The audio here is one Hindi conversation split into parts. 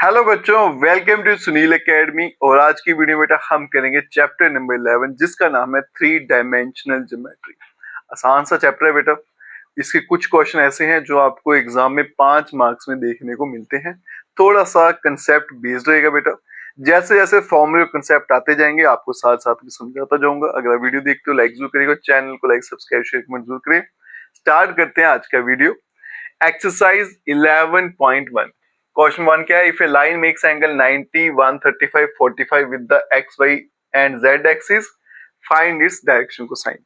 हेलो बच्चों, वेलकम टू सुनील एकेडमी। और आज की वीडियो बेटा हम करेंगे चैप्टर नंबर 11 जिसका नाम है 3 डायमेंशनल ज्योमेट्री। आसान सा चैप्टर है बेटा। इसके कुछ क्वेश्चन ऐसे हैं जो आपको एग्जाम में 5 मार्क्स में देखने को मिलते हैं। थोड़ा सा कंसेप्ट बेस्ड रहेगा बेटा। जैसे जैसे फॉर्मूले कंसेप्ट आते जाएंगे आपको साथ साथ में समझाता जाऊंगा। अगर वीडियो देखते हो लाइक जरूर करिएगा, चैनल को लाइक सब्सक्राइब शेयर कमेंट जरूर करें। स्टार्ट करते हैं आज का वीडियो। एक्सरसाइज 11.1 क्वेश्चन 1 क्या है? If a line makes angle 90, 135, 45 with the x y and z axis, find its direction cosine.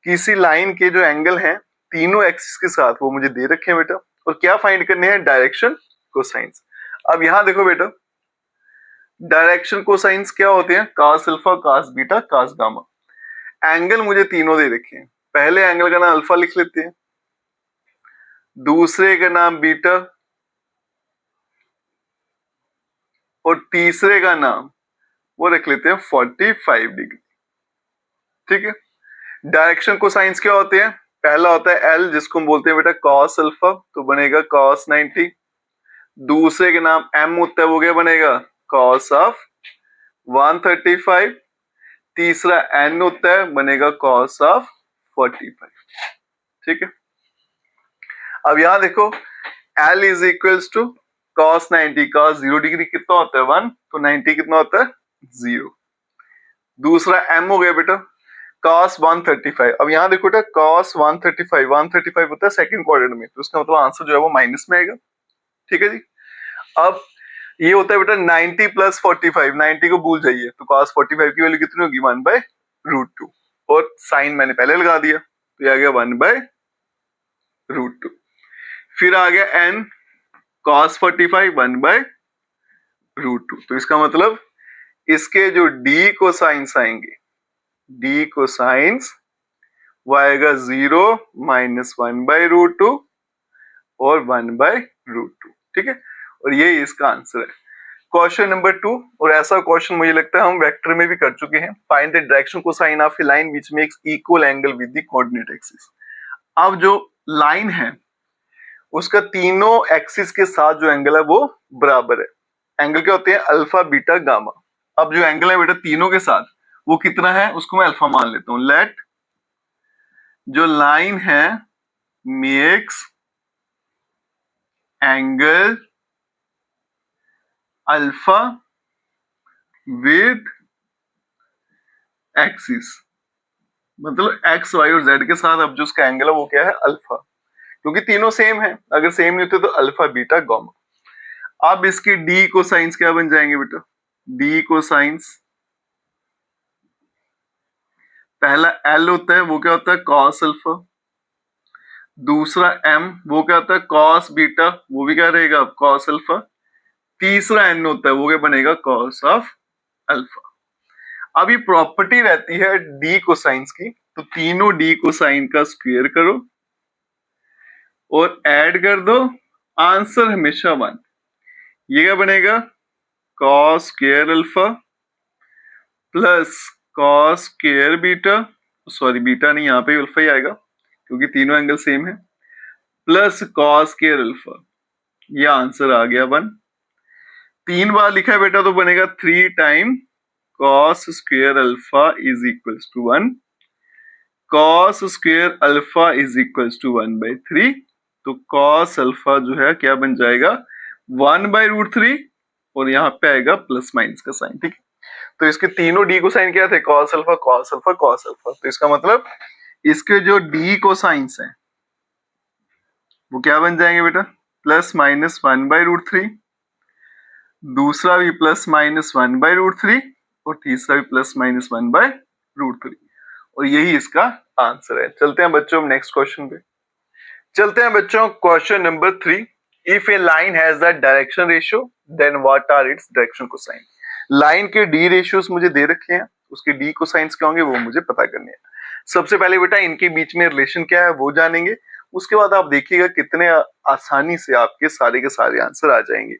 किसी लाइन के जो एंगल हैं तीनों एक्सिस के साथ वो मुझे दे रखे हैं बेटा, और क्या फाइंड करने हैं? Direction cosines. अब यहां देखो बेटा, डायरेक्शन कोसाइंस क्या होते हैं? cos alpha, cos beta, cos gamma. Angle मुझे तीनों दे रखे हैं। पहले एंगल का नाम अल्फा लिख लेते हैं, दूसरे का नाम बीटा और तीसरे का नाम वो रख लेते हैं 45 डिग्री। ठीक है। डायरेक्शन कोसाइंस क्या होते हैं? पहला होता है एल जिसको हम बोलते हैं बेटा cos अल्फा, तो बनेगा cos 90। दूसरे के नाम m होता है, वो क्या बनेगा? cos of 135। तीसरा n होता है, बनेगा cos ऑफ 45। ठीक है। अब यहां देखो, L is equals to cos 90। cos 0 degree कितना होता है? 1, तो 90 कितना होता है? 0। दूसरा m हो गया बेटा cos 135। अब यहां देखो बेटा cos 135 होता है सेकंड क्वाड्रेंट में, तो इसका मतलब आंसर जो है वो माइनस में आएगा। ठीक है जी। अब ये होता है बेटा 90 प्लस 45। 90 को भूल जाइए, तो cos 45 की वैल्यू कितनी होगी? 1/√2। और साइन मैंने पहले लगा दिया, तो ये आ गया 1/√2। फिर आ गया n cos 45 1/√2। तो इसका मतलब इसके जो d कोसाइंस आएंगे, d कोसाइंस वो आएगा 0 माइनस 1/√2 और 1/√2। ठीक है। और ये इसका आंसर है क्वेश्चन नंबर 2। और ऐसा क्वेश्चन मुझे लगता है हम वेक्टर में भी कर चुके हैं। Find the direction cosine of A line which makes equal angle with the coordinate axis. अब जो लाइन है उसका तीनों एक्सिस के साथ जो एंगल है वो बराबर है। एंगल क्या होते हैं? Alpha beta gamma. अब जो एंगल है बेटा तीनों के साथ वो कितना है उसको मैं अल्फा मान लेता हूं। लेट जो लाइन है makes angle alpha with axis, मतलब एक्स वाई और जेड के साथ। अब जो उसका एंगल है वो क्या है? अल्फा, क्योंकि तीनों सेम है। अगर सेम नहीं होते तो अल्फा बीटा गामा। अब इसके डी कोसाइंस क्या बन जाएंगे बेटा? डी कोसाइंस पहला एल होता है, वो क्या होता है? cos alpha. दूसरा m वो क्या होता है? cos बीटा, वो भी क्या रहेगा? cos alpha. तीसरा n होता है, वो क्या बनेगा? cos of alpha. अब ये प्रॉपर्टी रहती है डी कोसाइंस की, तो तीनों डी कोसाइन का स्क्वायर करो और ऐड कर दो, आंसर हमेशा 1। ये क्या बनेगा? cos square alpha plus cos square beta, sorry beta नहीं, यहाँ पे अल्फा ही आएगा क्योंकि तीनों एंगल सेम है, प्लस cos स्क्वायर अल्फा। ये आंसर आ गया 1। 3 बार लिखा है बेटा तो बनेगा 3 time cos square alpha is equals to 1। cos square alpha is equals to 1/3। तो cos अल्फा जो है क्या बन जाएगा? 1/√3, और यहाँ पे आएगा प्लस माइनस का साइन। ठीक है। तो इसके तीनों डी को साइन क्या थे? cos alpha, cos alpha, cos alpha. तो इसका मतलब इसके जो डी को साइंस है वो क्या बन जाएंगे बेटा? प्लस माइनस 1/√3, दूसरा भी प्लस माइनस 1/√3 और तीसरा भी प्लस माइनस 1/√3। और यही इसका आंसर है। चलते हैं बच्चों नेक्स्ट क्वेश्चन पे। चलते हैं बच्चों question number 3। If a line has the direction ratio then what are its direction cosine. Line के डी रेशियोस मुझे दे रखे हैं, उसके डी कोसाइंस क्या होंगे वो मुझे पता करने हैं। सबसे पहले बेटा इनके बीच में रिलेशन क्या है वो जानेंगे। उसके बाद आप देखिएगा कितने आसानी से आपके सारे के सारे आंसर आ जाएंगे।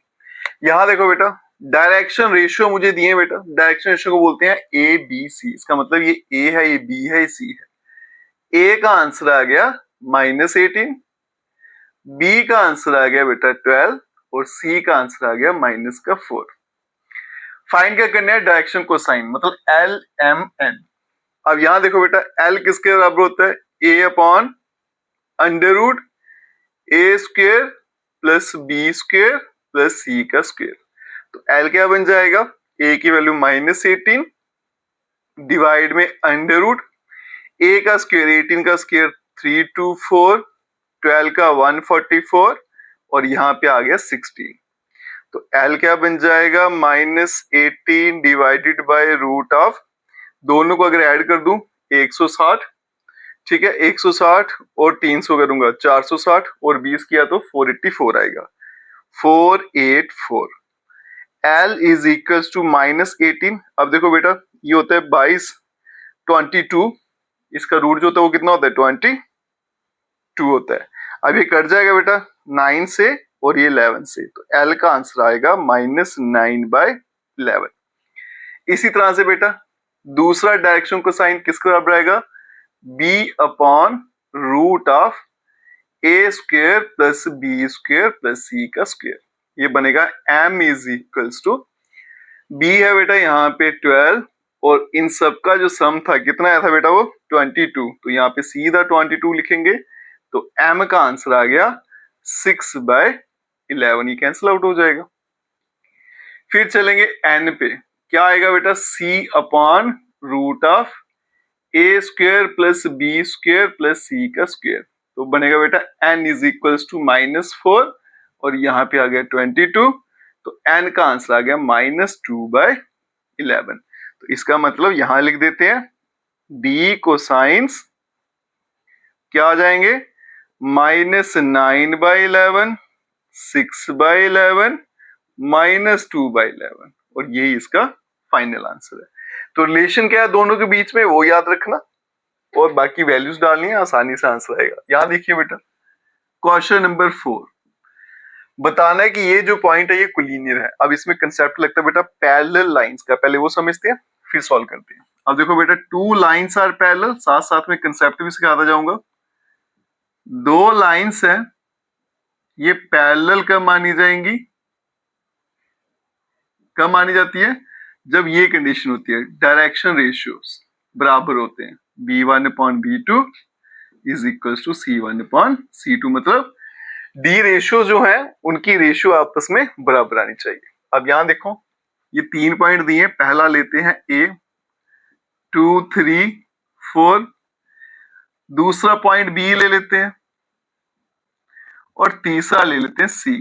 यहां देखो बेटा, डायरेक्शन रेशियो मुझे दिए बेटा। डायरेक्शन रेशियो को बोलते हैं ए बी सी। इसका मतलब ये ए है, ये बी है, ये सी है। ए का आंसर आ गया -18, बी का आंसर आ गया बेटा 12 और सी का आंसर आ गया -4। फाइंड क्या करना है, डायरेक्शन कोसाइन, मतलब एल एम एन। अब यहां देखो बेटा, एल किसके बराबर होता है, a upon under root a square plus b square plus c का स्क्वेयर। तो एल क्या बन जाएगा, ए की वैल्यू -18 डिवाइड में अंडर रूट ए का स्क्वेयर 18 का स्क्वेयर 324, 12 का 144 और यहाँ पे आ गया 16। तो एल क्या बन जाएगा, -18 डिवाइडेड बाय रूट ऑफ, दोनों को अगर ऐड कर दूं 160, ठीक है, 160 और 300 करूंगा 460 और 20 किया तो 484 आएगा, 484। L is equals to -18। अब देखो बेटा, ये होता है 22, 22, इसका रूट जो होता है वो कितना होता है, 22 होता है। अब ये कट जाएगा बेटा 9 से और ये 11 से, तो L का आंसर आएगा -9/11। इसी तरह से बेटा दूसरा डायरेक्शन को साइन किसके बराबर आएगा, b upon root of a square plus b square plus c का स्क्वेयर। ये बनेगा m is equals to, b है बेटा यहाँ पे 12 और इन सब का जो सम था कितना आया था बेटा, वो 22, तो यहाँ पे सीधा 22 लिखेंगे, तो m का आंसर आ गया 6/11, ये कैंसिल आउट हो जाएगा। फिर चलेंगे n पे, क्या आएगा बेटा, c upon root of a square plus b square plus c का स्क्वेयर। तो बनेगा बेटा n इज इक्वल्स टू -4 और यहाँ पे आ गया 22, तो n का आंसर आ गया -2/11। तो इसका मतलब यहां लिख देते हैं d कोसाइंस क्या आ जाएंगे, -9/11, 6/11, -2/11, और यही इसका फाइनल आंसर है। तो रिलेशन क्या है दोनों के बीच में वो याद रखना और बाकी वैल्यूज डालनी है, आसानी से आंसर आएगा। यहां देखिए बेटा, क्वेश्चन नंबर 4, बताना है कि ये जो पॉइंट है ये कोलिनियर है। अब इसमें कंसेप्ट लगता है बेटा पैरेलल लाइंस का, पहले वो समझते हैं फिर सॉल्व करते हैं। अब देखो बेटा, 2 लाइंस आर पैरेलल, साथ साथ में कंसेप्ट भी सिखाता जाऊंगा। 2 लाइंस हैं, ये पैरेलल कब मानी जाएंगी, कब मानी जाती है, जब ये कंडीशन होती है, डायरेक्शन रेशियोस बराबर होते हैं, b1/b2 is equals to c1/c2, मतलब डी रेशियो जो है उनकी रेशियो आपस में बराबर आनी चाहिए। अब यहां देखो, ये 3 पॉइंट दिए, पहला लेते हैं a, 2, 3, 4, दूसरा पॉइंट b ले लेते हैं और तीसरा ले लेते हैं c,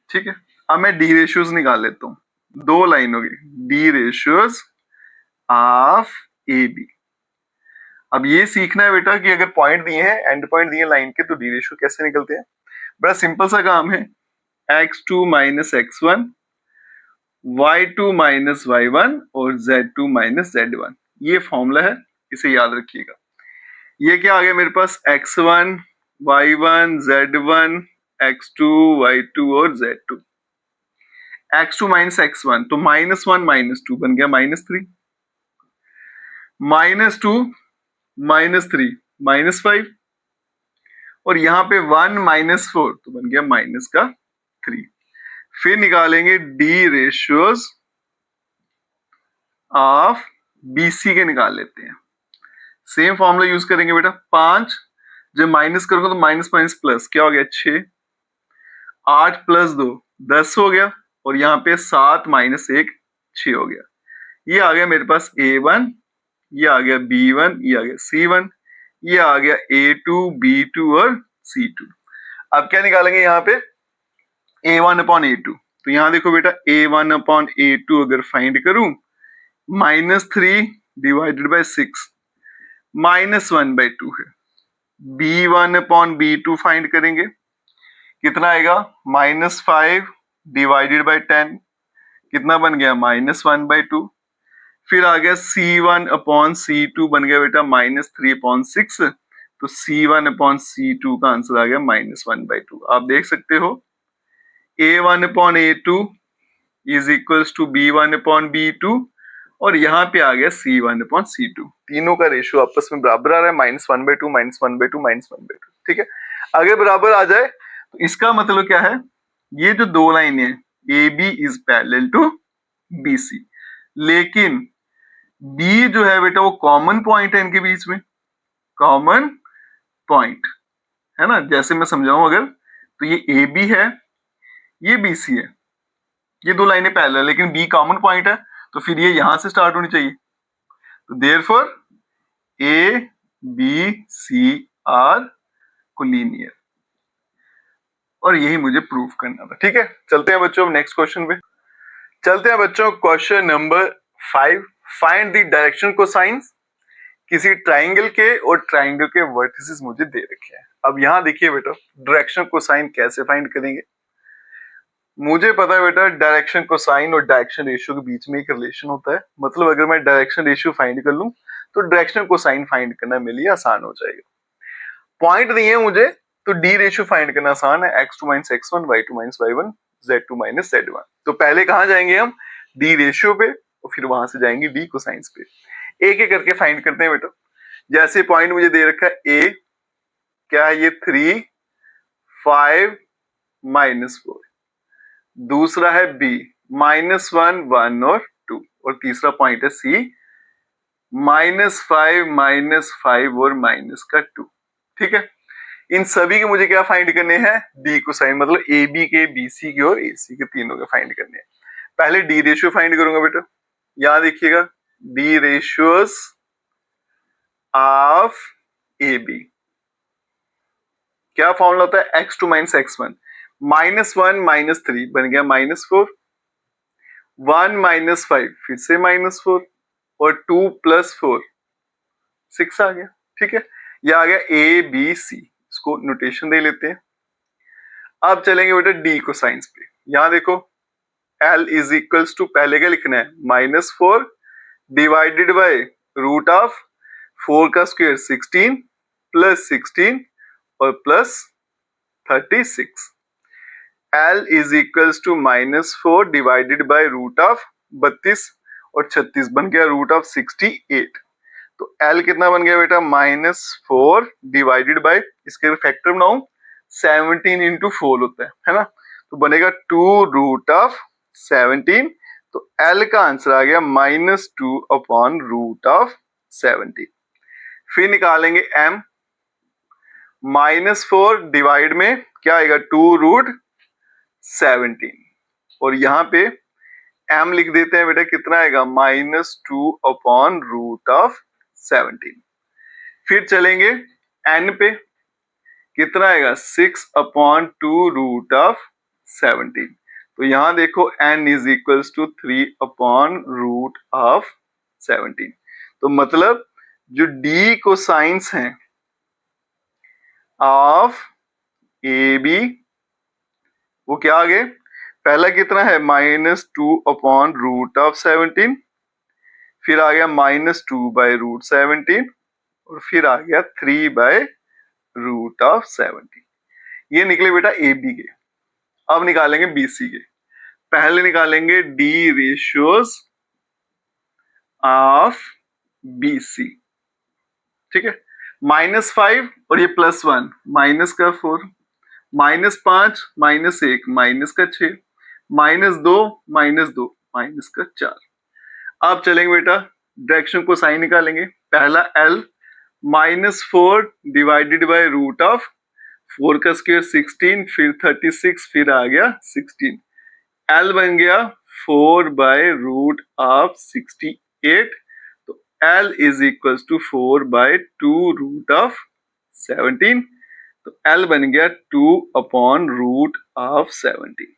ठीक है। अब मैं डी रेशियोज निकाल लेता हूं, 2 लाइन हो गई, D ratios of A B. अब ये सीखना है बेटा कि अगर पॉइंट दिए हैं, एंड पॉइंट दिए लाइन के, तो डी रेशियो कैसे निकलते हैं। बड़ा सिंपल सा काम है, x2 - x1, y2 - y1 और z2 - z1, ये फॉर्मूला है, इसे याद रखिएगा। ये क्या आ गया मेरे पास, x1 y1 z1 x2 y2 और z2। x2 - x1 तो -1 - 2 बन गया -3, -2 -3 -5 और यहाँ पे 1 - 4 तो बन गया -3। फिर निकालेंगे डी रेशियोज ऑफ बीसी के, निकाल लेते हैं, सेम फॉर्मूला यूज करेंगे बेटा। 5 जब माइनस करूंगा तो माइनस माइनस प्लस क्या हो गया, 6, 8 + 2 10 हो गया और यहाँ पे 7 - 1 6 हो गया। ये आ गया मेरे पास A1, ये आ गया B1, ये आ गया C1, ये आ गया A2 B2 और C2। अब क्या निकालेंगे यहाँ पे, A1/A2। तो यहाँ देखो बेटा, A1/A2 अगर फाइंड करूं, -3 डिवाइडेड बाय 6 -1/2 है। B1/B2 फाइंड करेंगे, कितना आएगा, -5 डिवाइडेड बाय 10, कितना बन गया, -1/2। फिर आ गया C1/C2 बन गया बेटा -3/6, तो C1/C2 का आंसर आ गया -1/2। आप देख सकते हो A1/A2 is equals to B1/B2 और यहाँ पे आ गया C1/C2। तीनों का रेशियो आपस में बराबर आ रहा है, -1/2 -1/2 -1/2, ठीक है। अगर बराबर आ जाए तो इसका मतलब क्या है, ये जो दो लाइनें हैं A B is parallel to B C, लेकिन बी जो है बेटा वो कॉमन पॉइंट है इनके बीच में, कॉमन पॉइंट है ना। जैसे मैं समझाऊं अगर, तो ये ए बी है, ये बी सी है, ये दो लाइनें पैरेलल है, लेकिन बी कॉमन पॉइंट है, तो फिर ये यहां से स्टार्ट होनी चाहिए। तो therefore A B C are collinear, और यही मुझे प्रूव करना था। ठीक है, चलते हैं बच्चों नेक्स्ट क्वेश्चन पे। चलते हैं बच्चों question number 5। Find the direction cosines किसी ट्राइंगल के, और ट्राइंगल के वर्टिसेस मुझे दे रखे हैं। अब यहाँ देखिए बेटा, डायरेक्शन कोसाइन कैसे फाइंड करेंगे। मुझे पता है बेटा, डायरेक्शन कोसाइन और डायरेक्शन रेशियो के बीच में एक रिलेशन होता है। मतलब अगर मैं डायरेक्शन रेशियो फाइंड कर लूं तो डायरेक्शन कोसाइन फाइंड करना मेरे लिए आसान हो जाएगा। पॉइंट दिए मुझे, तो डी रेशियो फाइंड करना आसान है, x2 minus x1, y2 minus y1, z2 minus z1। तो पहले कहां जाएंगे हम, डी रेशियो पे, और फिर वहां से जाएंगे डी कोसाइंस पे। एक एक करके फाइंड करते हैं बेटा। जैसे पॉइंट मुझे दे रखा है ए, क्या है ये 3, 5, -4। दूसरा है बी, -1, 1 और 2। और तीसरा पॉइंट है सी, -5, -5 और -2। ठीक है, इन सभी के मुझे क्या फाइंड करने हैं, डी कोसाइन, मतलब ए बी के, बी सी के और ए सी के, तीनों के फाइंड करने हैं। पहले डी रेशियो फाइंड करूंगा बेटा। यहां देखिएगा, D ratios of A B, क्या फॉर्मूला होता है, x2 माइनस x1, -1 -3 बन गया -4, 1 -5 फिर से -4, और 2 + 4 6 आ गया। ठीक है, यह आ गया ए बी सी, इसको नोटेशन दे लेते हैं। अब चलेंगे बेटा डी कोसाइंस पे। यहां देखो, L इज इक्वल्स टू, पहले क्या लिखना है, -4 डिवाइडेड बाय रूट ऑफ 4 का स्क्वायर 16 प्लस 16 और plus 36। L is equals to -4 divided by root of 32 और 36 बन गया रूट ऑफ 68। तो L कितना बन गया बेटा, -4 डिवाइडेड बाय, इसके फैक्टर बनाऊं, 17 इंटू 4 होता है ना, तो बनेगा 2 रूट ऑफ 17। तो L का आंसर आ गया -2 अपॉन रूट ऑफ 17। फिर निकालेंगे M, -4 डिवाइड में क्या आएगा, 2 रूट 17, और यहां पे M लिख देते हैं बेटा, कितना आएगा, -2 अपॉन रूट ऑफ 17। फिर चलेंगे N पे, कितना आएगा, 6 अपॉन 2 रूट ऑफ 17। तो यहां देखो n is equals to 3 upon root of 17। तो मतलब जो d कोसाइंस हैं ऑफ ए बी, वो क्या आ गए, पहला कितना है, -2 अपॉन रूट ऑफ 17, फिर आ गया -2 बाय रूट 17, और फिर आ गया 3 बाय रूट ऑफ 17। ये निकले बेटा ए बी के। अब निकालेंगे बी सी के। पहले निकालेंगे D ratios of B C. ठीक है, -5 और ये +1, माइनस का 4, -5, -1, माइनस का 6, -2, -2, माइनस का 4। अब चलेंगे बेटा डायरेक्शन को साइन निकालेंगे। पहला L, -4 divided by root of 4 का स्क्वायर 16, फिर 36, फिर आ गया 16। L बन गया 4 बाय रूट ऑफ 68। तो L is equal to 4 by 2 root of 17। तो L बन गया 2 अपॉन रूट ऑफ 17।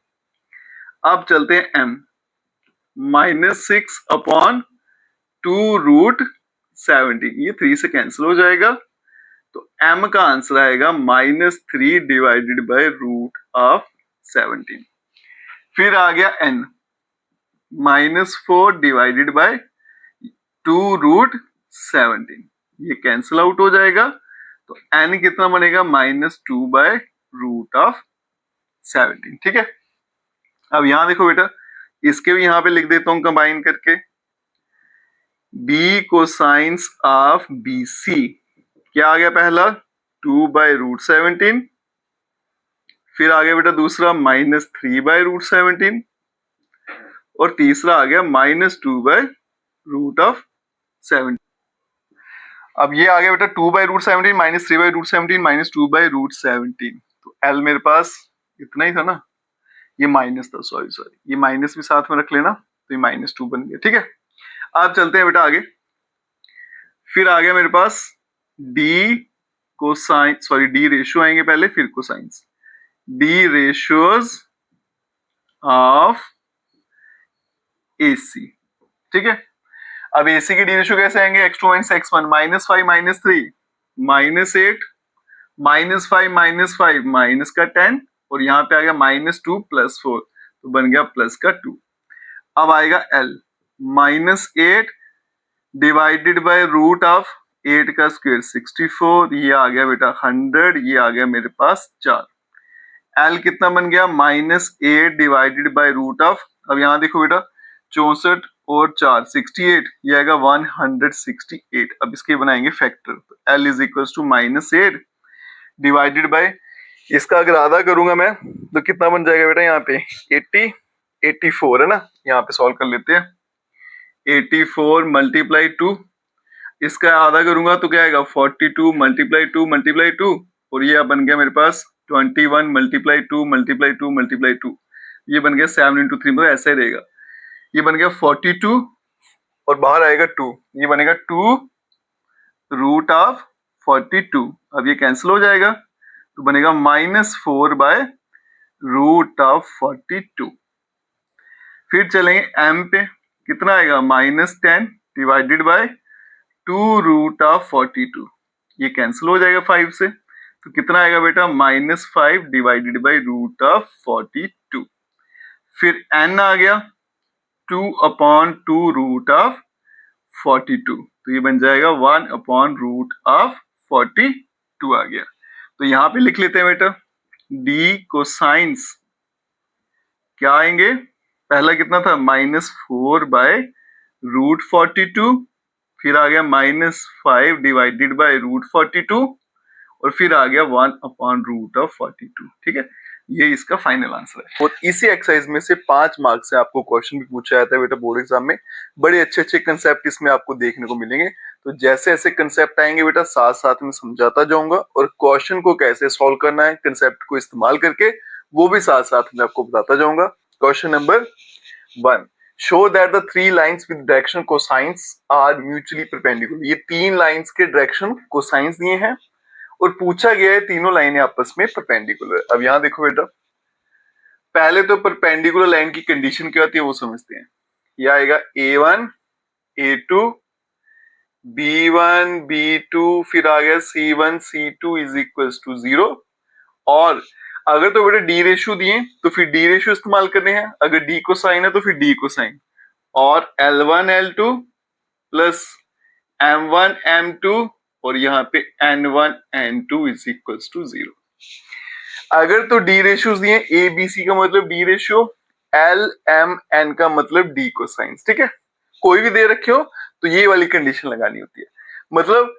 अब चलते हैं M, -6 अपॉन 2 रूट 17, ये 3 से कैंसिल हो जाएगा। तो M का आंसर आएगा -3 डिवाइडेड बाय रूट ऑफ 17। फिर आ गया N, -4 डिवाइडेड बाय 2 रूट 17, ये कैंसिल आउट हो जाएगा। तो N कितना बनेगा, -2 बाय रूट ऑफ 17। ठीक है, अब यहां देखो बेटा, इसके भी यहां पे लिख देता हूं कंबाइन करके, B cosines of B C क्या आ गया, पहला 2 बाय रूट 17, फिर आ गया बेटा दूसरा -3/√17 और तीसरा आ गया -2/√17। अब ये आ गया बेटा 2/√17 -3/√17 -2/√17। तो L मेरे पास इतना ही था ना, ये माइनस था, सॉरी सॉरी, ये माइनस भी साथ में रख लेना, तो ये -2 बन गया। ठीक है, अब चलते हैं बेटा आगे। फिर आ गया मेरे पास d cosine, sorry d ratio आएंगे पहले, फिर cosines. D ratios of AC। ठीक है, अब AC के डी रेशियो कैसे आएंगे? x2 - x1 -5 - 3 -8 -5 -5 माइनस का 10 और यहाँ पे आ गया -2 + 4, तो बन गया प्लस का 2। अब आएगा L -8 divided by root of 8 का स्क्वायर 64, ये आ गया बेटा 100, ये आ गया मेरे पास 4। L कितना बन गया? -8 डिवाइडेड बाय रूट ऑफ, अब यहाँ देखो बेटा 64 और 4 68, ये आएगा 168। अब इसके बनाएंगे फैक्टर, तो L is equal to -8 divided by, इसका अगर आधा करूंगा मैं तो कितना बन जाएगा बेटा? यहाँ पे 84 है ना, यहाँ पे सॉल्व कर लेते हैं। 84 मल्टीप्लाई 2, इसका आधा करूंगा तो क्या आएगा? 42 मल्टीप्लाई 2 मल्टीप्लाई 2, और ये बन गया मेरे पास 21 मल्टीप्लाई 2 मल्टीप्लाई 2 मल्टीप्लाई 2, ये बन गया 7 × 3, मतलब ऐसा ही रहेगा। ये बन गया 42 और बाहर आएगा 2, ये बनेगा 2√42। अब ये कैंसिल हो जाएगा तो बनेगा -4/√42। फिर चलेंगे m पे, कितना आएगा? -10 डिवाइडेड बाय 2√42, ये कैंसिल हो जाएगा 5 से, तो कितना आएगा बेटा? -5 डिवाइडेड बाय √42। फिर n आ गया 2/2√42, तो ये बन जाएगा 1/√42 आ गया। तो यहाँ पे लिख लेते हैं बेटा डी कोसाइंस क्या आएंगे? पहला कितना था? -4/√42, फिर आ गया -5 डिवाइडेड बाय √42 और फिर आ गया 1/√42। ठीक है, ये इसका फाइनल आंसर है। और इसी एक्सरसाइज में से 5 मार्क्स से आपको क्वेश्चन भी पूछा जाता है बेटा बोर्ड एग्जाम में। बड़े अच्छे अच्छे कंसेप्ट इसमें आपको देखने को मिलेंगे। तो जैसे ऐसे कंसेप्ट आएंगे बेटा साथ साथ में समझाता जाऊंगा, और क्वेश्चन को कैसे सॉल्व करना है कंसेप्ट को इस्तेमाल करके वो भी साथ साथ में आपको बताता जाऊंगा। Question number 1, show that the 3 lines with direction cosines are mutually perpendicular. ये 3 लाइंस के डायरेक्शन कोसाइंस दिए हैं और पूछा गया है तीनों लाइनें आपस में परपेंडिकुलर। अब यहां देखो बेटा, पहले तो परपेंडिकुलर लाइन की कंडीशन क्या होती है वो समझते हैं। ये आएगा A1 A2 B1 B2, फिर आ गया C1 C2 is equals to 0। और अगर तो बेटा डी रेशियो दिए तो फिर डी रेशियो इस्तेमाल करने हैं, अगर डी को साइन है तो फिर डी को साइन, और L1 L2 plus M1 M2 और यहाँ पे N1 N2 is equals to 0। अगर तो डी रेशियोज दिए ए बी सी का मतलब D ratio, L M N का मतलब डी कोसाइंस। ठीक है, कोई भी दे रखे हो तो ये वाली कंडीशन लगानी होती है। मतलब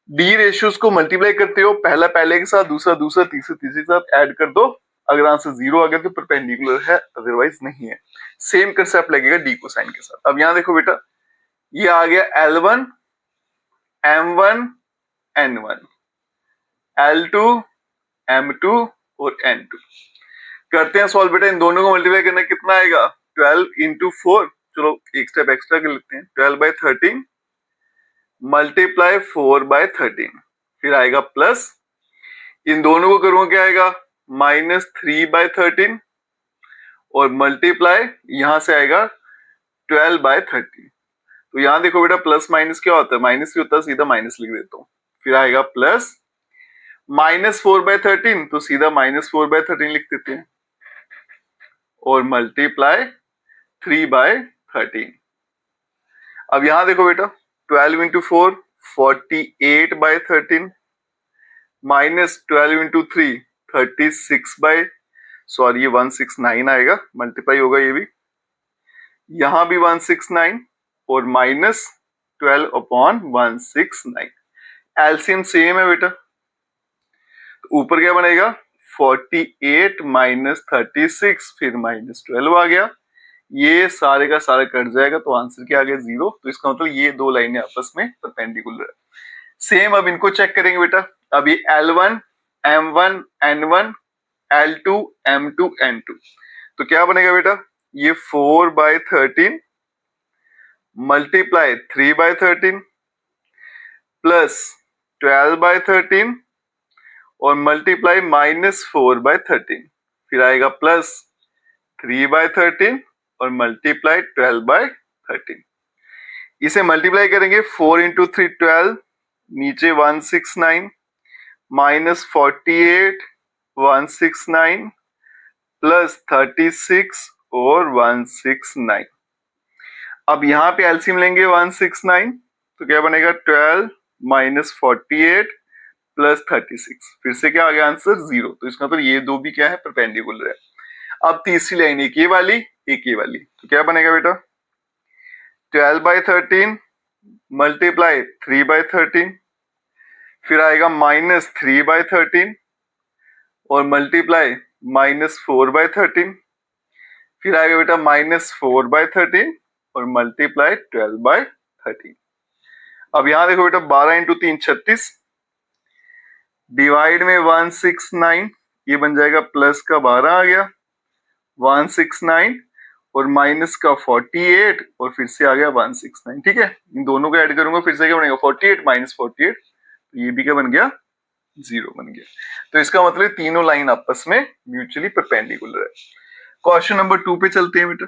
डी रेशियोज को मल्टीप्लाई करते हो, पहला पहले के साथ, दूसरा दूसरा, तीसरा तीसरे के साथ ऐड कर दो। अगर आंसर 0 आ गया तो परपेंडिकुलर है, अदरवाइज नहीं है। सेम कंसेप्ट लगेगा डी कोसाइन के साथ। अब यहाँ देखो बेटा, ये आ गया L1 M1 N1 L2 M2 और N2। करते हैं सॉल्व बेटा, इन दोनों को मल्टीप्लाई करना कितना आएगा? 12 × 4, चलो एक स्टेप एक्स्ट्रा कर लेते हैं, 12/13 मल्टीप्लाई 4/13, फिर आएगा प्लस, इन दोनों को करूंगा क्या आएगा? -3/13 और मल्टीप्लाई यहां से आएगा 12/13। तो यहां देखो बेटा प्लस माइनस क्या होता है? माइनस ही होता है, सीधा माइनस लिख देता हूं। फिर आएगा प्लस -4/13, तो सीधा -4/13 लिख देते हैं और मल्टीप्लाई 3/13। अब यहां देखो बेटा 12 × 4 48/13 माइनस 12 × 3 36 सॉरी ये 169 आएगा, मल्टीप्लाई होगा ये भी, यहां भी 169 और माइनस 12/169। एलसीएम सेम है बेटा, ऊपर क्या बनेगा 48 माइनस 36 फिर माइनस 12 आ गया। ये सारे का सारा कट जाएगा तो आंसर क्या आ गया 0। तो इसका मतलब ये दो लाइनें आपस में परपेंडिकुलर है। सेम अब इनको चेक करेंगे बेटा। अब ये L1 M1 N1 L2 M2 N2 तो क्या बनेगा बेटा, ये 4/13 मल्टीप्लाई 3/13 प्लस 12/13 और मल्टीप्लाई -4/13 फिर आएगा प्लस 3/13 और मल्टीप्लाई 12/13। इसे मल्टीप्लाई करेंगे 4 इंटू 3 12 नीचे 169 -48 169 प्लस 36 और 169। अब यहाँ पे एलसीएम लेंगे 169 तो क्या बनेगा 12 माइनस 48 प्लस 36 फिर से क्या आ गया आंसर 0। तो इसका मतलब ये दो भी क्या है परपेंडिकुलर है। अब तीसरी लाइन एक ये वाली एक ये वाली तो क्या बनेगा बेटा 12/13 मल्टीप्लाई 3/13 फिर आएगा -3/13 और मल्टीप्लाई -4/13 फिर आएगा बेटा -4/13 और मल्टीप्लाई 12/13। अब यहां देखो बेटा 12 इंटू 3 36 डिवाइड में 169 ये बन जाएगा प्लस का 12 आ गया 169 और माइनस का 48 और फिर से आ गया 169। ठीक है, इन दोनों को ऐड करूंगा फिर से क्या बनेगा 48 माइनस 48 तो ये भी क्या बन गया 0 बन गया। तो इसका मतलब तीनों लाइन आपस में म्यूचुअली परपेंडिकुलर है। क्वेश्चन नंबर 2 पे चलते हैं बेटा।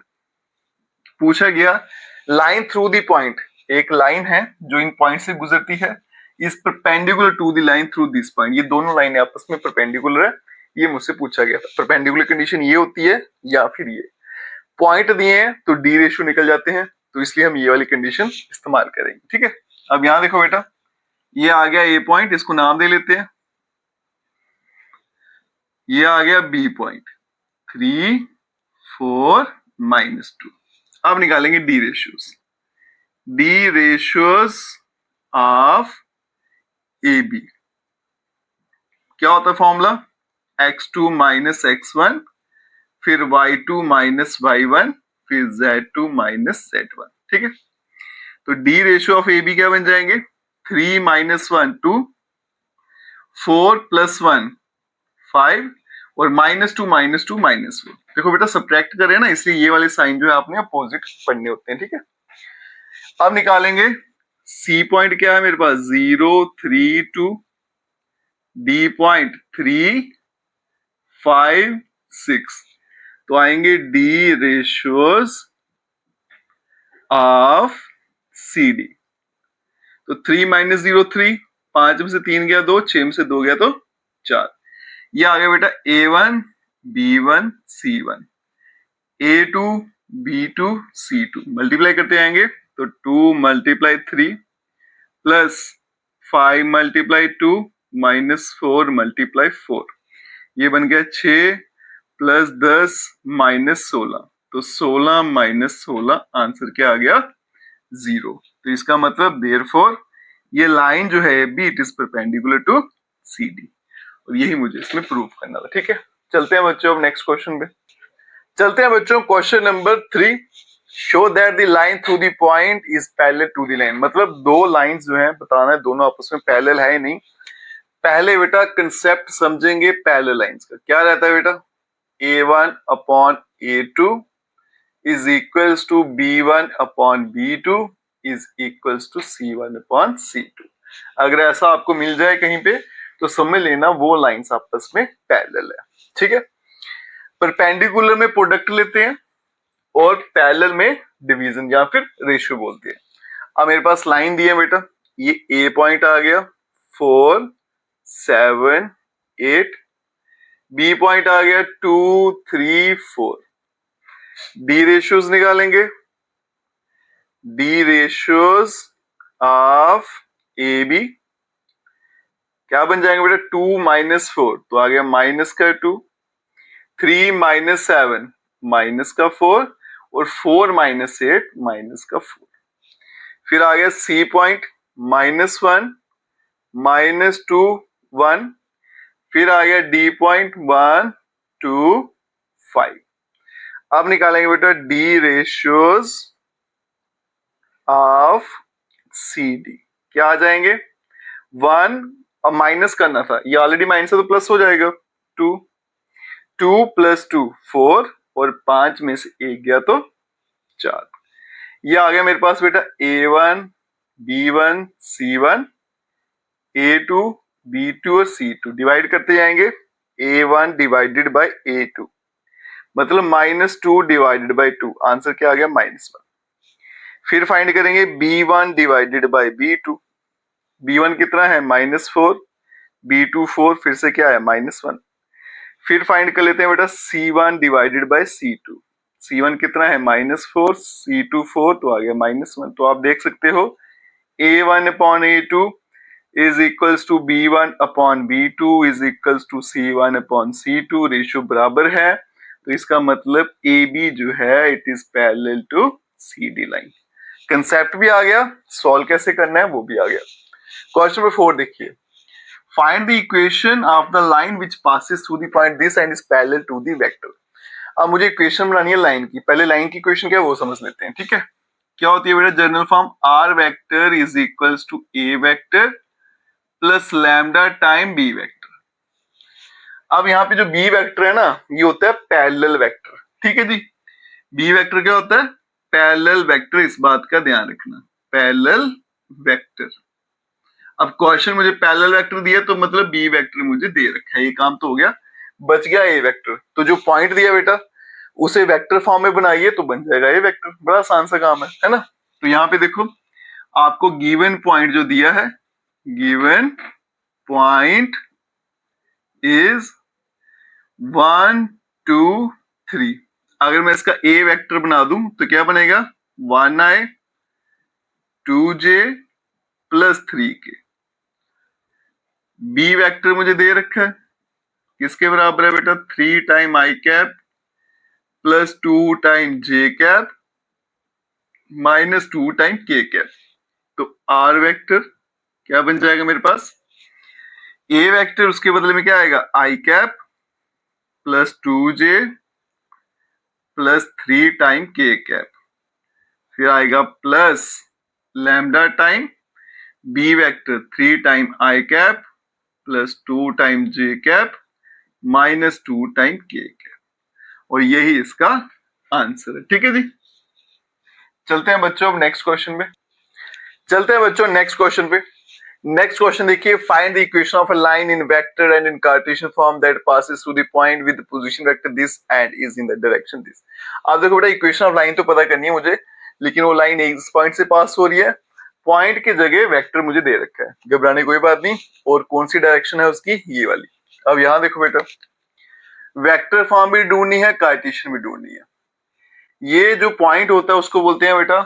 पूछा गया लाइन थ्रू द पॉइंट, एक लाइन है जो इन पॉइंट से गुजरती है, is perpendicular to the line through this point. ये दोनों लाइनें आपस में परपेंडिकुलर है, ये मुझसे पूछा गया था। परपेंडिकुलर कंडीशन ये होती है या फिर ये पॉइंट दिए हैं तो डी रेशियो निकल जाते हैं, तो इसलिए हम ये वाली कंडीशन इस्तेमाल करेंगे। ठीक है, अब यहां देखो बेटा ये आ गया ए पॉइंट, इसको नाम दे लेते हैं। ये आ गया बी पॉइंट 3 4 -2। अब निकालेंगे D ratios. D ratios of A B क्या होता है फॉर्मूला x2 माइनस x1 फिर y2 माइनस y1 फिर z2 माइनस z1। ठीक है, तो D ratio of A B क्या बन जाएंगे 3 - 1 2 4 + 1 5 और -2 -2 -4। देखो बेटा सब्ट्रैक्ट कर रहे हैं ना, इसलिए ये वाले साइन जो है आपने अपोजिट पढ़ने होते हैं। ठीक है, अब निकालेंगे सी पॉइंट क्या है मेरे पास 0 3 2 डी पॉइंट 3 5 6 तो आएंगे D ratios of C D. तो 3 - 0 3 5 में से 3 गया 2 6 में से 2 गया तो 4। ये आ गया बेटा A1 B1 C1 A2 B2 C2 multiply करते आएंगे तो 2 × 3 प्लस 5 × 2 -4 × 4 ये बन गया 6 प्लस 10 -16 तो 16 - 16 आंसर क्या आ गया 0। तो इसका मतलब देयरफॉर ये लाइन जो है B it is perpendicular to C D और यही मुझे इसमें प्रूव करना था। ठीक है, चलते हैं बच्चों अब नेक्स्ट क्वेश्चन पे चलते हैं बच्चों। Question number 3 show that the line through the point is parallel to the line. मतलब दो लाइंस जो है बताना है दोनों आपस में पैरेलल है नहीं। पहले बेटा कंसेप्ट समझेंगे पैरेलल लाइंस का। क्या रहता है बेटा A1 upon A2 is equals to B1 upon B2 is equals to C1 upon C2। अगर ऐसा आपको मिल जाए कहीं पे तो समझ लेना वो लाइंस आपस में पैरेलल है। ठीक है, परपेंडिकुलर में प्रोडक्ट लेते हैं और पैरेलल में डिवीजन या फिर रेशियो बोलते हैं। अब मेरे पास लाइन दी है बेटा, ये ए पॉइंट आ गया 4 7 8 बी पॉइंट आ गया 2 3 4। डी रेशियोज निकालेंगे। D ratios of A B क्या बन जाएंगे बेटा 2 - 4 तो आ गया माइनस का 2 3 - 7 माइनस का 4 और 4 - 8 माइनस का 4। फिर आ गया C पॉइंट -1 -2 1 फिर आ गया D.125। अब निकालेंगे बेटा D ratios of C D. क्या आ जाएंगे? 1, अब माइनस करना था, ये ऑलरेडी माइनस है तो प्लस हो जाएगा 2, 2 + 2 4, और 5 में से 1 गया तो 4। ये आ गया मेरे पास बेटा A1 B1 C1 A2 B2 और C2। डिवाइड करते जाएंगे, A1 डिवाइडेड बाय A2 मतलब -2 डिवाइडेड बाय 2, आंसर क्या आ गया -1। फिर फाइंड करेंगे B1 divided by B2, B1 कितना है -4, B2 4, फिर से क्या है -1। फिर फाइंड कर लेते हैं बेटा C1 divided by C2, C1 कितना है -4, C2 4, तो आ गया -1। तो आप देख सकते हो A1 upon A2 is equals to B1 upon B2 is equals to C1 upon C2, ratio बराबर है, तो इसका मतलब AB जो है it is parallel to CD line. Concept भी आ गया, सॉल्व कैसे करना है वो भी आ गया। क्वेश्चन नंबर 4 देखिए, find the equation of the line which passes through the point this and is parallel to the vector. अब मुझे इक्वेशन बनानी है लाइन की, पहले लाइन की इक्वेशन क्या है वो समझ लेते हैं, ठीक है। क्या होती है बेटा? General form R vector is equals to A vector plus lambda time B vector. अब यहाँ पे जो B वेक्टर है ना, ये होता है पैरेलल वेक्टर, ठीक है जी। B वेक्टर क्या होता है? पैरेलल वेक्टर, इस बात का ध्यान रखना, पैरेलल वेक्टर। अब क्वेश्चन मुझे पैरेलल वेक्टर दिया तो मतलब B वेक्टर मुझे दे रखा है, ये काम तो हो गया, बच गया A वेक्टर। तो जो पॉइंट दिया बेटा उसे वेक्टर फॉर्म में बनाइए तो बन जाएगा A वेक्टर, बड़ा आसान सा काम है ना। तो यहाँ पे देखो आपको गिवन पॉइंट जो दिया है, गिवन पॉइंट इज 1 2 3। अगर मैं इसका A वेक्टर बना दूं तो क्या बनेगा? 1i 2j plus 3k। B vector मुझे दे रखा है, किसके बराबर है बेटा? 3 time i cap plus 2 time j cap minus 2 time k cap. तो R वेक्टर क्या बन जाएगा मेरे पास? A वेक्टर उसके बदले में क्या आएगा? i cap plus 2j plus 3 time k cap, फिर आएगा plus lambda time B vector 3 time i cap plus 2 time j cap minus 2 time k cap, और यही इसका आंसर है, ठीक है जी। चलते हैं बच्चों अब नेक्स्ट क्वेश्चन पे, चलते हैं बच्चों नेक्स्ट क्वेश्चन पे। नेक्स्ट क्वेश्चन देखिए, find the equation of a line in vector and in Cartesian form that passes through the point with position vector this and is in the direction this. आप देखो बेटा इक्वेशन ऑफ लाइन तो पता करनी है मुझे, लेकिन वो लाइन इस पॉइंट से पास हो रही है, पॉइंट की जगह वेक्टर मुझे दे रखा है, घबराने कोई बात नहीं। और कौन सी डायरेक्शन है उसकी? ये वाली। अब यहां देखो बेटा वेक्टर फॉर्म भी ढूंढनी है, कार्टेशियन भी ढूंढनी है। ये जो पॉइंट होता है उसको बोलते हैं बेटा,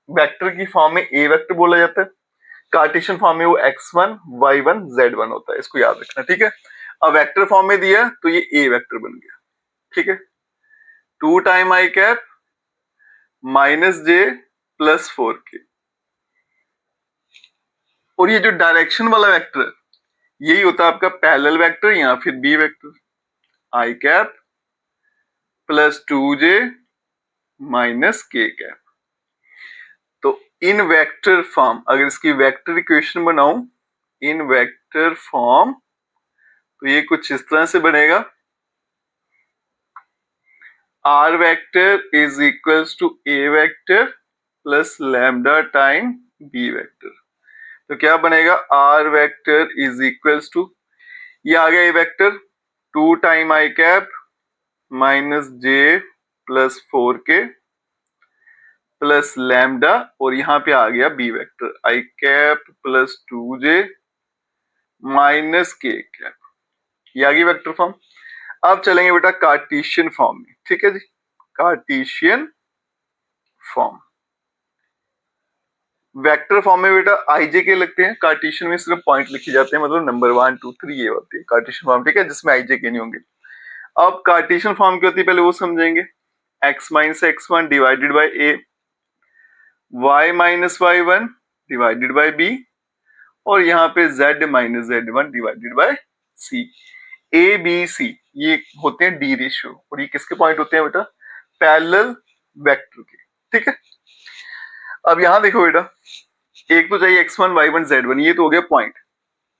वेक्टर की फॉर्म में ए वेक्टर बोला जाता है, कार्टेशियन फॉर्म में वो x1 y1 z1 होता है, इसको याद रखना, ठीक है। अब वेक्टर फॉर्म में दिया तो ये ए वेक्टर बन गया, ठीक है। 2 time i cap minus j plus 4k, और ये जो डायरेक्शन वाला वेक्टर यही होता है आपका पैरेलल वेक्टर या फिर b vector, i cap plus 2j minus k cap. तो इन वेक्टर फॉर्म अगर इसकी वेक्टर इक्वेशन बनाऊं इन वेक्टर फॉर्म तो ये कुछ इस तरह से बनेगा, r vector is equals to a vector plus lambda time b vector. तो क्या बनेगा? r vector is equals to, ये आ गया a vector 2 time i cap minus j plus 4k plus lambda, और यहां पे आ गया b vector i cap plus 2j minus k cap, ये आ गई वेक्टर फॉर्म। अब चलेंगे बेटा कार्टेशियन फॉर्म में, ठीक है जी। कार्टेशियन फॉर्म, वेक्टर फॉर्म में बेटा आई जे के लगते हैं, कार्टेशियन में सिर्फ पॉइंट लिखे जाते हैं, मतलब नंबर 1 2 3 ये होती है कार्टेशियन फॉर्म, ठीक है, जिसमें आई जे के नहीं होंगे। अब कार्टेशियन फॉर्म क्या होती है पहले वो समझेंगे, x minus x1 divided by a, y minus y1 divided by b, और यहाँ पे z minus z1 divided by c। A B C ये होते हैं डी रेशियो, और ये किसके पॉइंट होते हैं बेटा? पैरेलल वेक्टर के। ठीक है, अब यहां देखो बेटा, एक तो चाहिए x1 y1 z1, ये तो हो गया पॉइंट,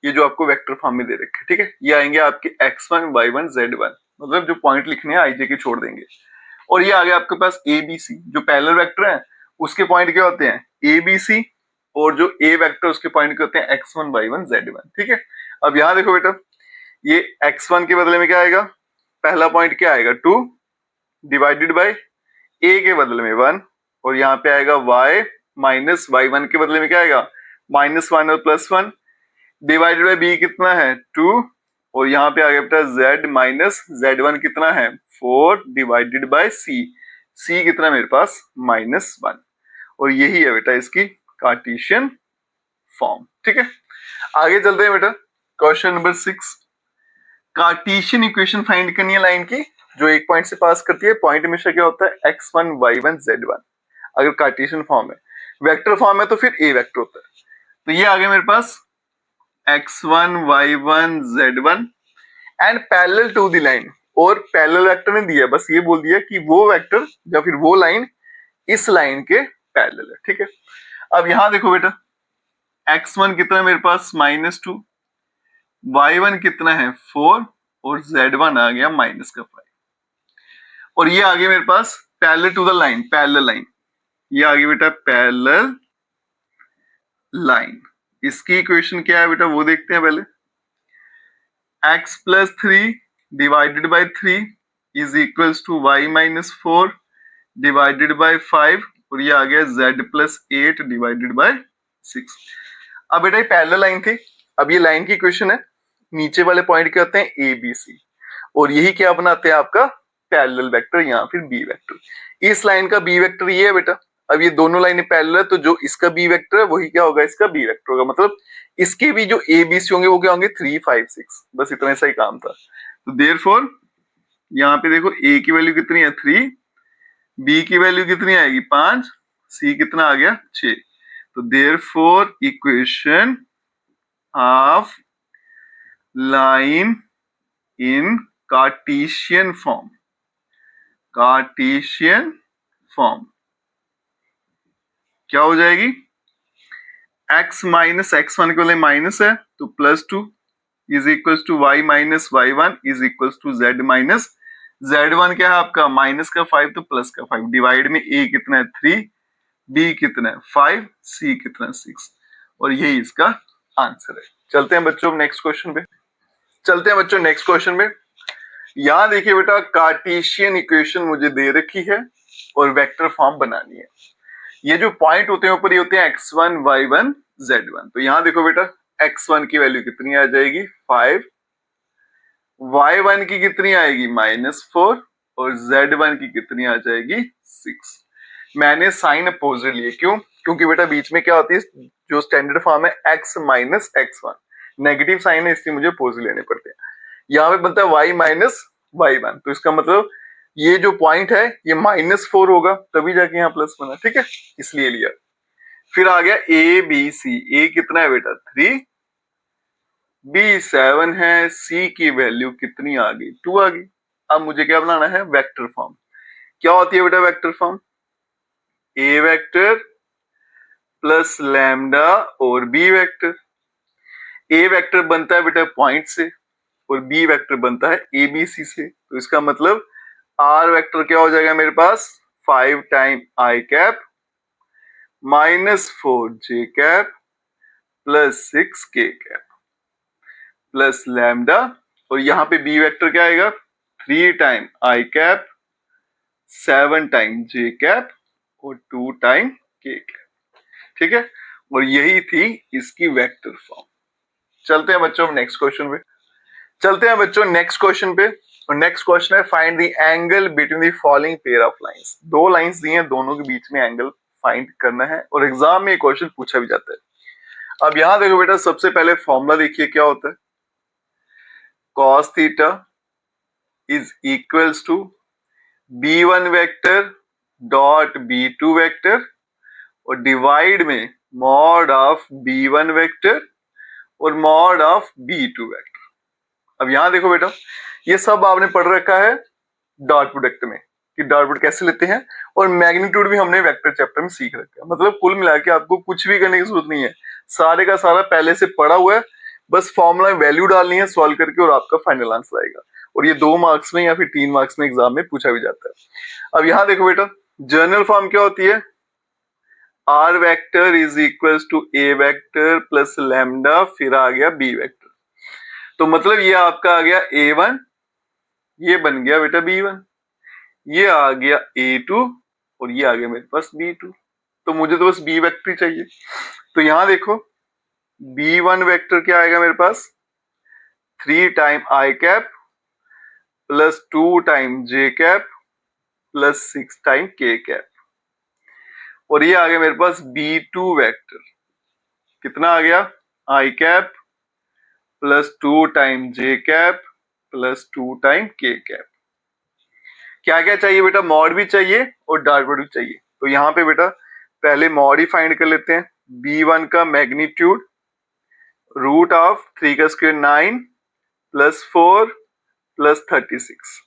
ये जो आपको वेक्टर फॉर्म में दे रखे। ठीक है, ये आएंगे आपके x1 y1 z1, मतलब जो पॉइंट लिखने हैं आईजे के छोड़ देंगे। और ये आ गया आपके पास ए बी सी, जो पैरेलल वेक्टर है उसके पॉइंट क्या होते हैं? ए बी सी, और जो ए वेक्टर उसके पॉइंट क्या होते हैं? x1 y1 z1। ठीक है, अब यहां देखो बेटा, ये x1 के बदले में क्या आएगा? पहला पॉइंट क्या आएगा? 2 डिवाइडेड बाय ए के बदले में 1, और यहाँ पे आएगा y माइनस y1 के बदले में क्या आएगा? -1 और +1 डिवाइडेड बाय b कितना है? 2, और यहाँ पे आ गया बेटा z माइनस z1 कितना है? 4 डिवाइडेड बाय c कितना मेरे पास? -1, और यही है बेटा इसकी कार्टेशियन फॉर्म। ठीक है, आगे चलते हैं बेटा, question number 6। Cartesian equation find करनी है लाइन की, जो एक पॉइंट से पास करती है। पॉइंट हमेशा क्या होता है? x1 y1 z1। अगर कार्टेशियन फॉर्म है, वेक्टर फॉर्म है तो फिर ए वेक्टर होता है। तो ये आ गया मेरे पास x1 y1 z1 and parallel to the line, और पैरेलल वेक्टर ने दिया, बस ये बोल दिया कि वो वेक्टर या फिर वो लाइन इस लाइन के पैरेलल है। ठीक है, अब यहां देखो बेटा, x1 कितना है मेरे पास? -2, y1 कितना है? 4, और z1 आ गया -5, और ये आ गया मेरे पास parallel to the line, parallel line, ये आ गई बेटा पैरेलल लाइन। इसकी इक्वेशन क्या है बेटा, वो देखते हैं पहले। x plus 3 divided by 3 is equals to y minus 4 divided by 5, और ये आ गया z प्लस 8 डिवाइडेड बाय 6। अब बेटा ये पैरेलल लाइन थी, अब ये लाइन की इक्वेशन है, नीचे वाले पॉइंट क्या होते हैं? ए बी सी, और यही क्या बनाते हैं? आपका पैरेलल वेक्टर या फिर बी वेक्टर। इस लाइन का बी वेक्टर ये है बेटा। अब ये दोनों लाइनें पैरेलल है, तो जो इसका बी वेक्टर है वही क्या होगा? इसका बी वेक्टर होगा। मतलब इसके भी जो ए बी सी होंगे वो क्या होंगे? 3 5 6, बस इतना सा ही काम था। तो देयरफॉर यहाँ पे देखो ए की वैल्यू कितनी है? 3, बी की वैल्यू कितनी आएगी? 5, सी कितना आ गया? 6। तो therefore equation of line in Cartesian form, Cartesian form क्या हो जाएगी? x माइनस x1 के लिए माइनस है तो +2 is equal to y minus y1 is equal to z minus z1 क्या है आपका? माइनस का 5 तो प्लस का 5, डिवाइड में a कितना है? 3, b कितना है? 5, c कितना है? 6, और यही इसका आंसर है। चलते हैं बच्चों नेक्स्ट क्वेश्चन पे, चलते हैं बच्चों नेक्स्ट क्वेश्चन पे। यहां देखिए बेटा, कार्टेशियन इक्वेशन मुझे दे रखी है और वेक्टर फॉर्म बनानी है। ये जो पॉइंट होते हैं ऊपर, ये होते हैं x1 y1 z1। तो यहां देखो बेटा, x1 की वैल्यू कितनी आ जाएगी? 5, y1 की कितनी आएगी? -4, और z1 की कितनी आ जाएगी? 6। मैंने साइन अपोजिट लिए, क्यों? क्योंकि बेटा बीच में क्या होती है, जो स्टैंडर्ड फॉर्म है x minus x1, negative sign है इसलिए मुझे अपोजिट लेने पड़ते हैं। यहाँ पे बनता है y माइनस y1, तो इसका मतलब ये जो पॉइंट है ये -4 होगा, तभी जाके यहाँ प्लस बना। ठीक है, इसलिए लिया। फिर आ गया ए बी सी, ए कितना है बेटा? 3, बी 7 है, सी की वैल्यू कितनी आ गई? 2 आ गई। अब मुझे क्या बनाना है? Vector form. क्या होती है बेटा वेक्टर फॉर्म? ए वेक्टर प्लस लैम्डा और बी वेक्टर। ए वेक्टर बनता है बेटा पॉइंट से, और बी वेक्टर बनता है ए बी सी से। तो इसका मतलब आर वेक्टर क्या हो जाएगा मेरे पास? 5 time I cap -4 J cap +6 के कैप प्लस लैम्डा, और यहां पे बी वेक्टर क्या आएगा? 3 time I cap 7 time J cap और 2 टाइम के कैप। ठीक है, और यही थी इसकी वेक्टर फॉर्म। चलते हैं बच्चों नेक्स्ट क्वेश्चन पे, चलते हैं बच्चों नेक्स्ट क्वेश्चन पे। और नेक्स्ट क्वेश्चन है find the angle between the following pair of lines. दो लाइंस दी हैं, दोनों के बीच में एंगल फाइंड करना है, और एग्जाम में ये क्वेश्चन पूछा भी जाता है। अब यहां देखो बेटा, सबसे पहले फॉर्मूला देखिए क्या होता है। cos theta is equals to b1 vector dot b2 vector, और डिवाइड में मॉड ऑफ b1 वेक्टर और मॉड ऑफ b2 वेक्टर। अब यहाँ देखो बेटा, ये सब आपने पढ़ रखा है डॉट प्रोडक्ट में कि डॉट प्रोडक्ट कैसे लेते हैं, और मैग्नीट्यूड भी हमने वेक्टर चैप्टर में सीख रखा है। मतलब कुल मिला के आपको कुछ भी करने की जरूरत नहीं है, सारे का सारा पहले से पढ़ा हुआ है, बस फॉर्मूला में वैल्यू डालनी है सॉल्व करके और आपका फाइनल आंसर आएगा। और ये 2 मार्क्स में या फिर 3 मार्क्स में एग्जाम में पूछा भी जाता है। अब यहाँ देखो बेटा, जनरल फॉर्म क्या होती है, are vector is equal to A vector plus lambda, फिर आ गया बी वेक्टर। तो मतलब ये आपका आ गया A1, ये बन गया बेटा B1, ये आ गया A2 और ये आ गया मेरे पास B2। तो मुझे तो बस B वेक्टर ही चाहिए। तो यहां देखो B1 वेक्टर क्या आएगा मेरे पास, 3 time I cap plus 2 time J cap plus 6 time K cap, और ये आ गया मेरे पास B2 वेक्टर, कितना आ गया, I cap plus 2 time J cap plus 2 time K cap. क्या क्या चाहिए बेटा, मॉड भी चाहिए और डॉट प्रोडक्ट भी चाहिए। तो यहाँ पे बेटा पहले मॉड ही फाइंड कर लेते हैं। B1 का मैग्नीट्यूड रूट ऑफ 3 का स्क्वायर 9 प्लस 4 प्लस 36,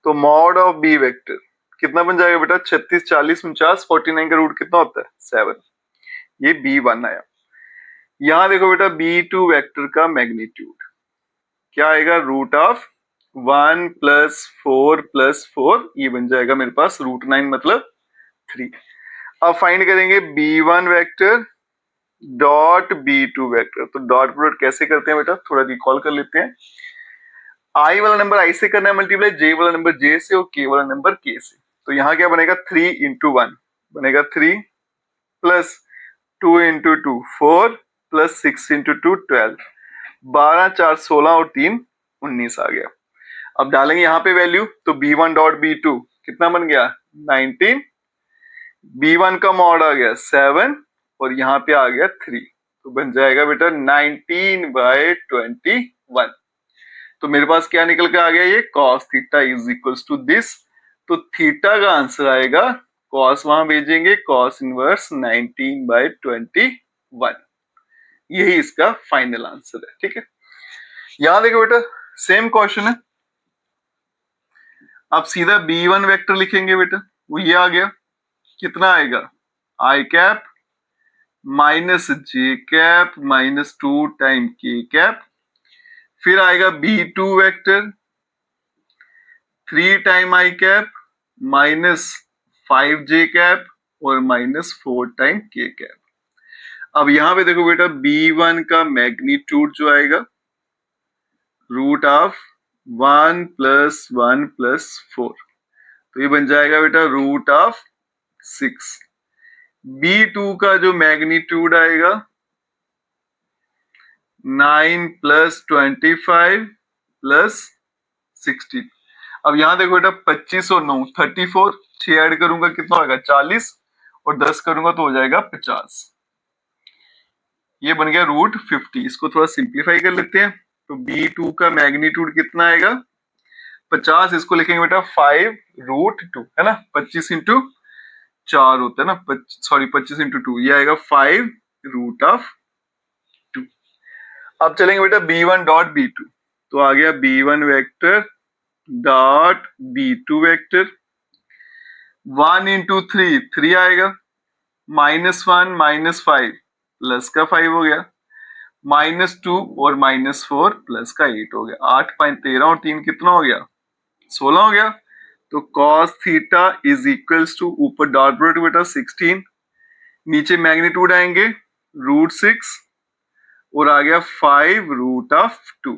तो मॉड ऑफ बी वेक्टर कितना बन जाएगा बेटा, 36 40 49, 49 का रूट कितना होता है 7, ये B1 आया। यहां देखो बेटा B2 वेक्टर का मैग्नीट्यूड क्या आएगा, रूट ऑफ 1 प्लस 4 प्लस 4, ये बन जाएगा मेरे पास रूट 9 मतलब 3। अब फाइंड करेंगे B1 vector dot B2 vector. तो डॉट प्रोडक्ट कैसे करते हैं बेटा, थोड़ा रिकॉल कर लेते हैं। I वाला नंबर I से करना है मल्टीप्लाई, J वाला नंबर J से और K वाला नंबर K से। तो यहाँ क्या बनेगा, 3 इंटू 1 बनेगा 3 प्लस 2 इंटू 2 4 प्लस 6 इंटू 2 12, 12 4 16 और 3 19 आ गया। अब डालेंगे यहाँ पे वैल्यू, तो B1 डॉट B2 कितना बन गया 19, B1 का मॉड आ गया 7 और यहाँ पे आ गया 3, तो बन जाएगा बेटा 19/21। तो मेरे पास क्या निकल के आ गया, ये cos theta is equals to this. तो थीटा का आंसर आएगा, cos वहां भेजेंगे, cos इनवर्स 19/21, यही इसका फाइनल आंसर है। ठीक है, यहां देखो बेटा सेम क्वेश्चन है, आप सीधा B1 वेक्टर लिखेंगे बेटा, वो ये आ गया, कितना आएगा I cap minus J cap minus 2 time K cap, फिर आएगा B2 vector 3 time I cap minus 5J cap और माइनस 4 टाइम K कैप। अब यहां पे देखो बेटा B1 का मैग्नीट्यूड जो आएगा रूट ऑफ 1 प्लस 1 प्लस 4, तो ये बन जाएगा बेटा रूट ऑफ 6। B2 का जो मैग्नीट्यूड आएगा 9 प्लस 25 प्लस 16। अब यहां देखो बेटा 25 और 9 34, 6 ऐड करूंगा कितना होगा 40 और 10 करूंगा तो हो जाएगा 50, ये बन गया रूट 50। इसको थोड़ा सिंप्लीफाई कर लेते हैं, तो B2 का मैग्नीट्यूड कितना आएगा 50, इसको लिखेंगे बेटा 5 रूट 2 है ना, 25 इंटू 4 होता है ना, सॉरी 25 इंटू 2, ये आएगा 5 रूट ऑफ 2। अब चलेंगे बेटा B1 डॉट B2, तो आ गया B1 vector dot B2 vector, 1 into 3 3 आएगा, माइनस 1 माइनस 5 प्लस का 5 हो गया, माइनस 2 और माइनस 4 प्लस का 8 हो गया, 8.13 और 3 कितना हो गया 16 हो गया। तो cos theta is equals to, ऊपर डॉट प्रोडक्ट बेटा 16, नीचे मैग्नीट्यूड आएंगे रूट 6 और आ गया 5 रूट ऑफ 2,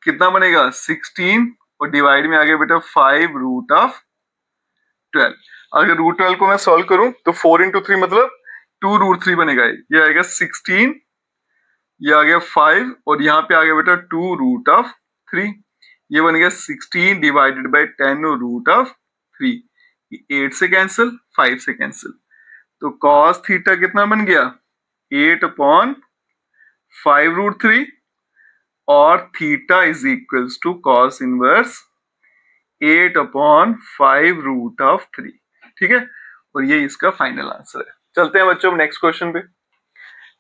कितना बनेगा 16 और डिवाइड में आ गया बेटा 5 रूट ऑफ 12। अगर रूट 12 को मैं सॉल्व करूं तो 4 इंटू 3 मतलब 2 रूट 3 बनेगा, ये आएगा 16, ये आ गया 5 और यहाँ पे आ गया बेटा 2 रूट ऑफ 3, ये बन गया 16 डिवाइडेड बाय 10 और रूट ऑफ 3, 8 से कैंसिल 5 से कैंसिल, तो cos थीटा कितना बन गया 8/5 रूट 3 और theta is equals to cos inverse 8/5 root of 3। ठीक है, और ये इसका फाइनल आंसर है। चलते हैं बच्चों नेक्स्ट क्वेश्चन पे,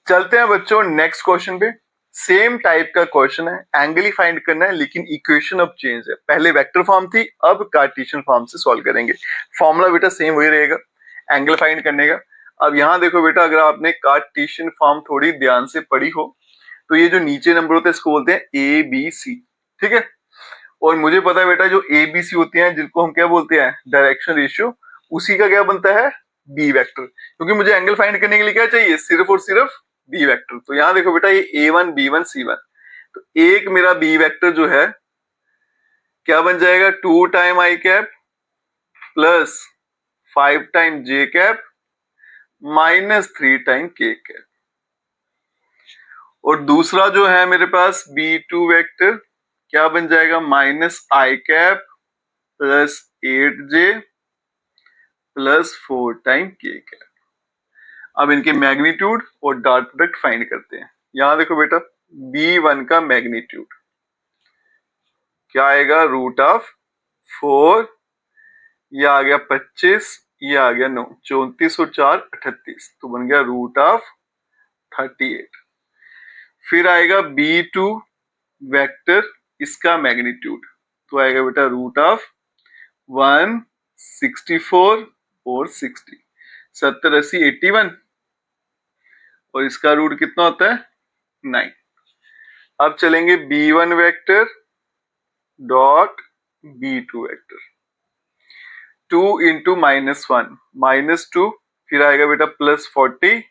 चलते हैं बच्चों नेक्स्ट क्वेश्चन पे। सेम टाइप का क्वेश्चन है, एंगल ही फाइंड करना है, लेकिन इक्वेशन अब चेंज है। पहले वेक्टर फॉर्म थी, अब कार्टेशियन फॉर्म से सॉल्व करेंगे। फॉर्मूला बेटा सेम वही रहेगा एंगल फाइंड करने का। अब यहाँ देखो बेटा, अगर आपने कार्टेशियन फॉर्म थोड़ी ध्यान से पढ़ी हो तो ये जो नीचे नंबर होते हैं इसको बोलते हैं ए बी सी, ठीक है। और मुझे पता है बेटा, जो ए बी सी होती हैं जिनको हम क्या बोलते हैं, डायरेक्शन रेशियो, उसी का क्या बनता है, बी वेक्टर। क्योंकि मुझे एंगल फाइंड करने के लिए क्या चाहिए, सिर्फ और सिर्फ बी वेक्टर। तो यहाँ देखो बेटा, ये A1 B1 C1, तो एक मेरा बी वेक्टर जो है क्या बन जाएगा, 2 time I cap plus 5 time J cap minus 3 time k cap. और दूसरा जो है मेरे पास B2 वेक्टर क्या बन जाएगा, minus i cap plus 8J plus 4 time k cap. अब इनके मैग्नीट्यूड और डॉट प्रोडक्ट फाइंड करते हैं। यहां देखो बेटा, B1 का मैग्नीट्यूड क्या आएगा, रूट ऑफ 4, ये आ गया 25, ये आ गया 9, 34 और 4 38, तो बन गया रूट ऑफ 38। फिर आएगा B2 वेक्टर, इसका मैग्नीट्यूड तो आएगा बेटा रूट ऑफ 164 और 60, 70 80 81, और इसका रूट कितना होता है, 9। अब चलेंगे B1 vector dot B2 vector, 2 into -1 -2, फिर आएगा बेटा +40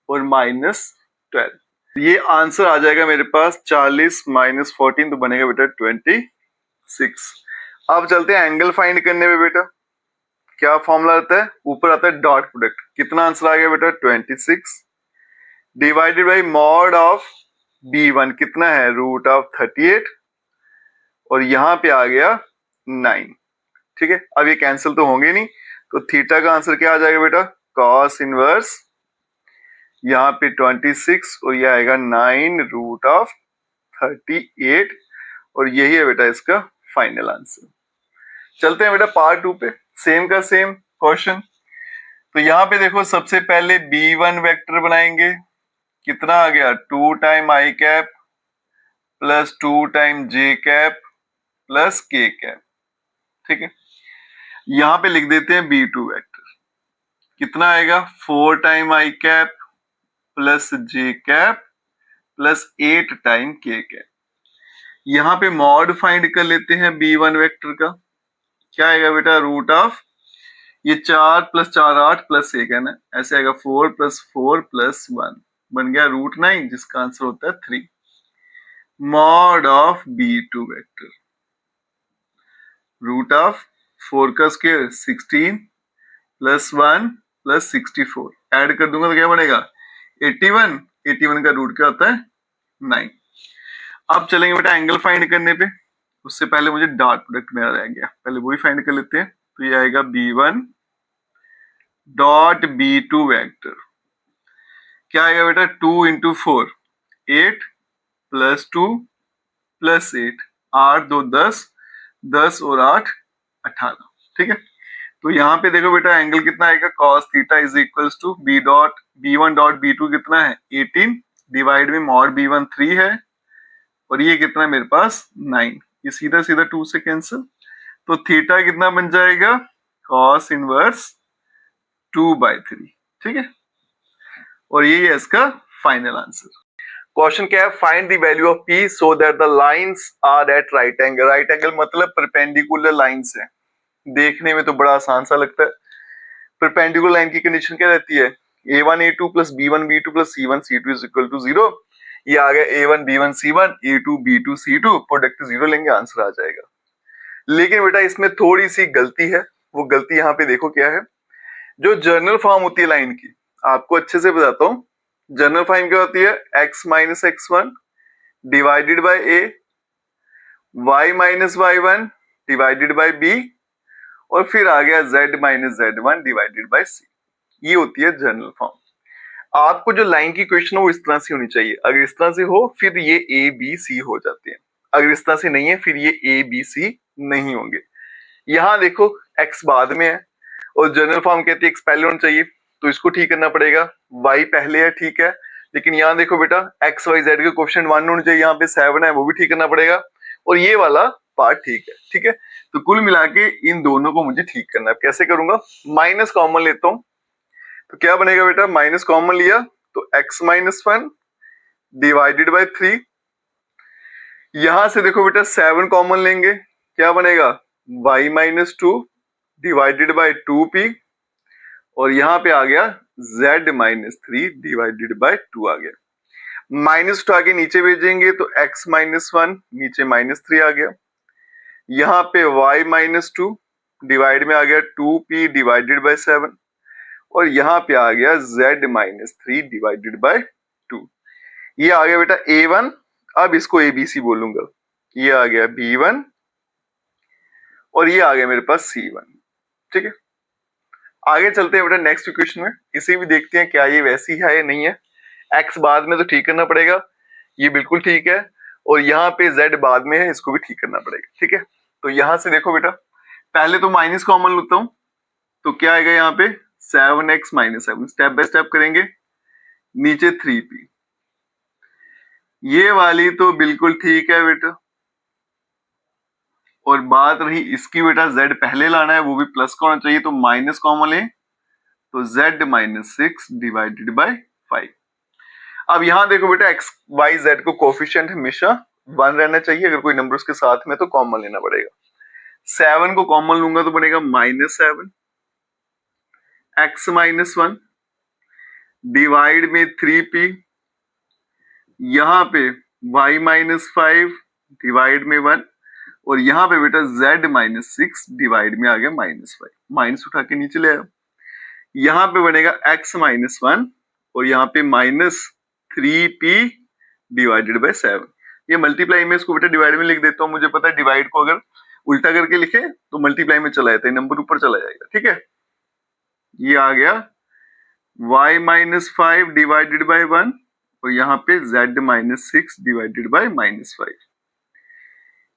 और -12। ये आंसर आ जाएगा मेरे पास 40 -14, तो बनेगा बेटा 26। अब चलते हैं एंगल फाइंड करने में। बेटा क्या फॉर्मूला आता है, ऊपर आता है डॉट प्रोडक्ट। कितना आंसर आ गया बेटा, 26 divided by mod of B1 कितना है, रूट ऑफ 38, और यहां पे आ गया 9, ठीक है। अब ये कैंसिल तो होंगे नहीं, तो थीटा का आंसर क्या आ जाएगा बेटा, कॉस इनवर्स यहाँ पे 26 और ये आएगा 9 रूट ऑफ 38, और यही है बेटा इसका फाइनल आंसर। चलते हैं बेटा पार्ट 2 पे, सेम का सेम क्वेश्चन। तो यहाँ पे देखो, सबसे पहले B1 वेक्टर बनाएंगे, कितना आ गया, 2 time I cap plus 2 time J cap plus के कैप, ठीक है। यहां पे लिख देते हैं B2 वेक्टर, कितना आएगा, 4 time I cap plus J cap plus 8 time k cap. यहां पे मॉड फाइंड कर लेते हैं B1 वेक्टर का, क्या आएगा बेटा, रूट ऑफ, ये 4 + 4 8 प्लस 1 है ना, ऐसे आएगा 4 + 4 + 1, बन गया रूट 9, जिसका आंसर होता है 3। Mod of B2 vector, root of 4 का स्क्वायर 16 प्लस 1 प्लस 64, ऐड कर दूंगा तो क्या बनेगा, 81, 81 का रूट क्या होता है, 9। अब चलेंगे बेटा एंगल फाइंड करने पे, उससे पहले मुझे डॉट प्रोडक्ट मेरा रह गया, पहले वही फाइंड कर लेते हैं। तो ये आएगा B1 डॉट B2 वेक्टर, क्या आएगा बेटा, 2 इंटू 4 8 प्लस 2 प्लस 8, 8 2 10, 10 और 8 18, ठीक है। तो यहाँ पे देखो बेटा एंगल कितना आएगा, cos theta is equals to B1 dot B2 कितना है, 18 डिवाइड में मॉड B1 3 है, और ये कितना है मेरे पास 9, ये सीधा सीधा 2 से कैंसिल, तो थीटा कितना बन जाएगा, cos इनवर्स 2/3, ठीक है। और यही है इसका फाइनल आंसर। क्वेश्चन क्या है, find the value of P so that the lines are at right angle. Right angle मतलब परपेंडिकुलर लाइंस है, देखने में तो बड़ा आसान सा लगता है। परपेंडिकुलर लाइन की कंडीशन क्या रहती है, A1 A2 plus B1 B2 plus C1 C2 is equal to 0। ये आ गया A1 B1 C1 A2 B2 C2, product 0 लेंगे आंसर आ जाएगा। लेकिन बेटा इसमें थोड़ी सी गलती है, वो गलती यहाँ पे देखो क्या है। जो जर्नल फॉर्म होती है लाइन की, आपको अच्छे से बताता हूँ। जर्नल फॉर्म क्या होती है, x minus x1 divided by a, y minus y1 divided by b, और फिर आ गया z minus z1 divided by c। ये होती है जर्नल फॉर्म। आपको जो लाइन की इक्वेशन हो इस तरह से होनी चाहिए। अगर इस तरह से हो फिर ये a b c हो जाते हैं, अगर इस तरह से नहीं है फिर ये a b c नहीं होंगे। यहां देखो x बाद में है और जर्नल फॉर्म कहती है x पहले होना चाहिए, तो इसको ठीक करना पड़ेगा। y पहले है, ठीक है, लेकिन यहाँ देखो बेटा एक्स वाई जेड के कोएफिशिएंट 1 होने चाहिए, यहाँ पे 7 है वो भी ठीक करना पड़ेगा और ये वाला पार्ट ठीक है। ठीक है, तो कुल मिला के इन दोनों को मुझे ठीक करना है। कैसे करूंगा, माइनस कॉमन लेता हूं तो क्या बनेगा बेटा, माइनस कॉमन लिया तो x माइनस 1 डिवाइडेड बाय 3। यहां से देखो बेटा 7 कॉमन लेंगे, क्या बनेगा y minus 2 divided by 2p और यहाँ पे आ गया z माइनस 3 डिवाइडेड बाय 2 आ गया। माइनस 2 आगे नीचे भेजेंगे तो x माइनस 1 नीचे माइनस 3 आ गया। यहाँ पे y माइनस 2 डिवाइड में आ गया 2p डिवाइडेड बाय 7 और यहाँ पे आ गया z माइनस 3 डिवाइडेड बाय 2। ये आ गया बेटा a1, अब इसको abc बोलूंगा, ये आ गया b1 और ये आ गया मेरे पास c1। ठीक है, आगे चलते हैं बेटा नेक्स्ट इक्वेशन में, इसे भी देखते हैं क्या ये वैसी है या नहीं है। x बाद में तो ठीक करना पड़ेगा, ये बिल्कुल ठीक है, और यहाँ पे z बाद में है, इसको भी ठीक करना पड़ेगा। ठीक है, तो यहां से देखो बेटा पहले तो माइनस कॉमन लेता हूं तो क्या आएगा यहाँ पे 7x minus 7, step by step करेंगे, नीचे 3p, ये वाली तो बिल्कुल ठीक है बेटा, और बात रही इसकी बेटा z पहले लाना है वो भी प्लस का होना चाहिए, तो माइनस कॉमन ले तो z माइनस 6 डिवाइडेड बाय 5। अब यहां देखो बेटा एक्स वाई जेड को कोफिशिएंट हमेशा 1 रहना चाहिए, अगर कोई नंबर उसके साथ में तो कॉमन लेना पड़ेगा। 7 को कॉमन लूंगा तो बनेगा माइनस 7 x माइनस 1 डिवाइड में 3p, यहाँ पे y माइनस 5 डिवाइड में 1 और यहाँ पे बेटा z माइनस 6 डिवाइड में आ गया माइनस 5, माइनस उठा के नीचे ले आया। यहाँ पे बनेगा x माइनस 1 और यहाँ पे माइनस 3p डिवाइडेड बाय 7। ये मल्टीप्लाई में इसको बेटा डिवाइड में लिख देता हूँ, मुझे पता है डिवाइड को अगर उल्टा करके लिखे तो मल्टीप्लाई में चला जाता है, नंबर ऊपर चला जाएगा। ठीक है, ये आ गया y माइनस 5 डिवाइडेड बाय 1 और यहाँ पे z minus 6 divided by minus 5।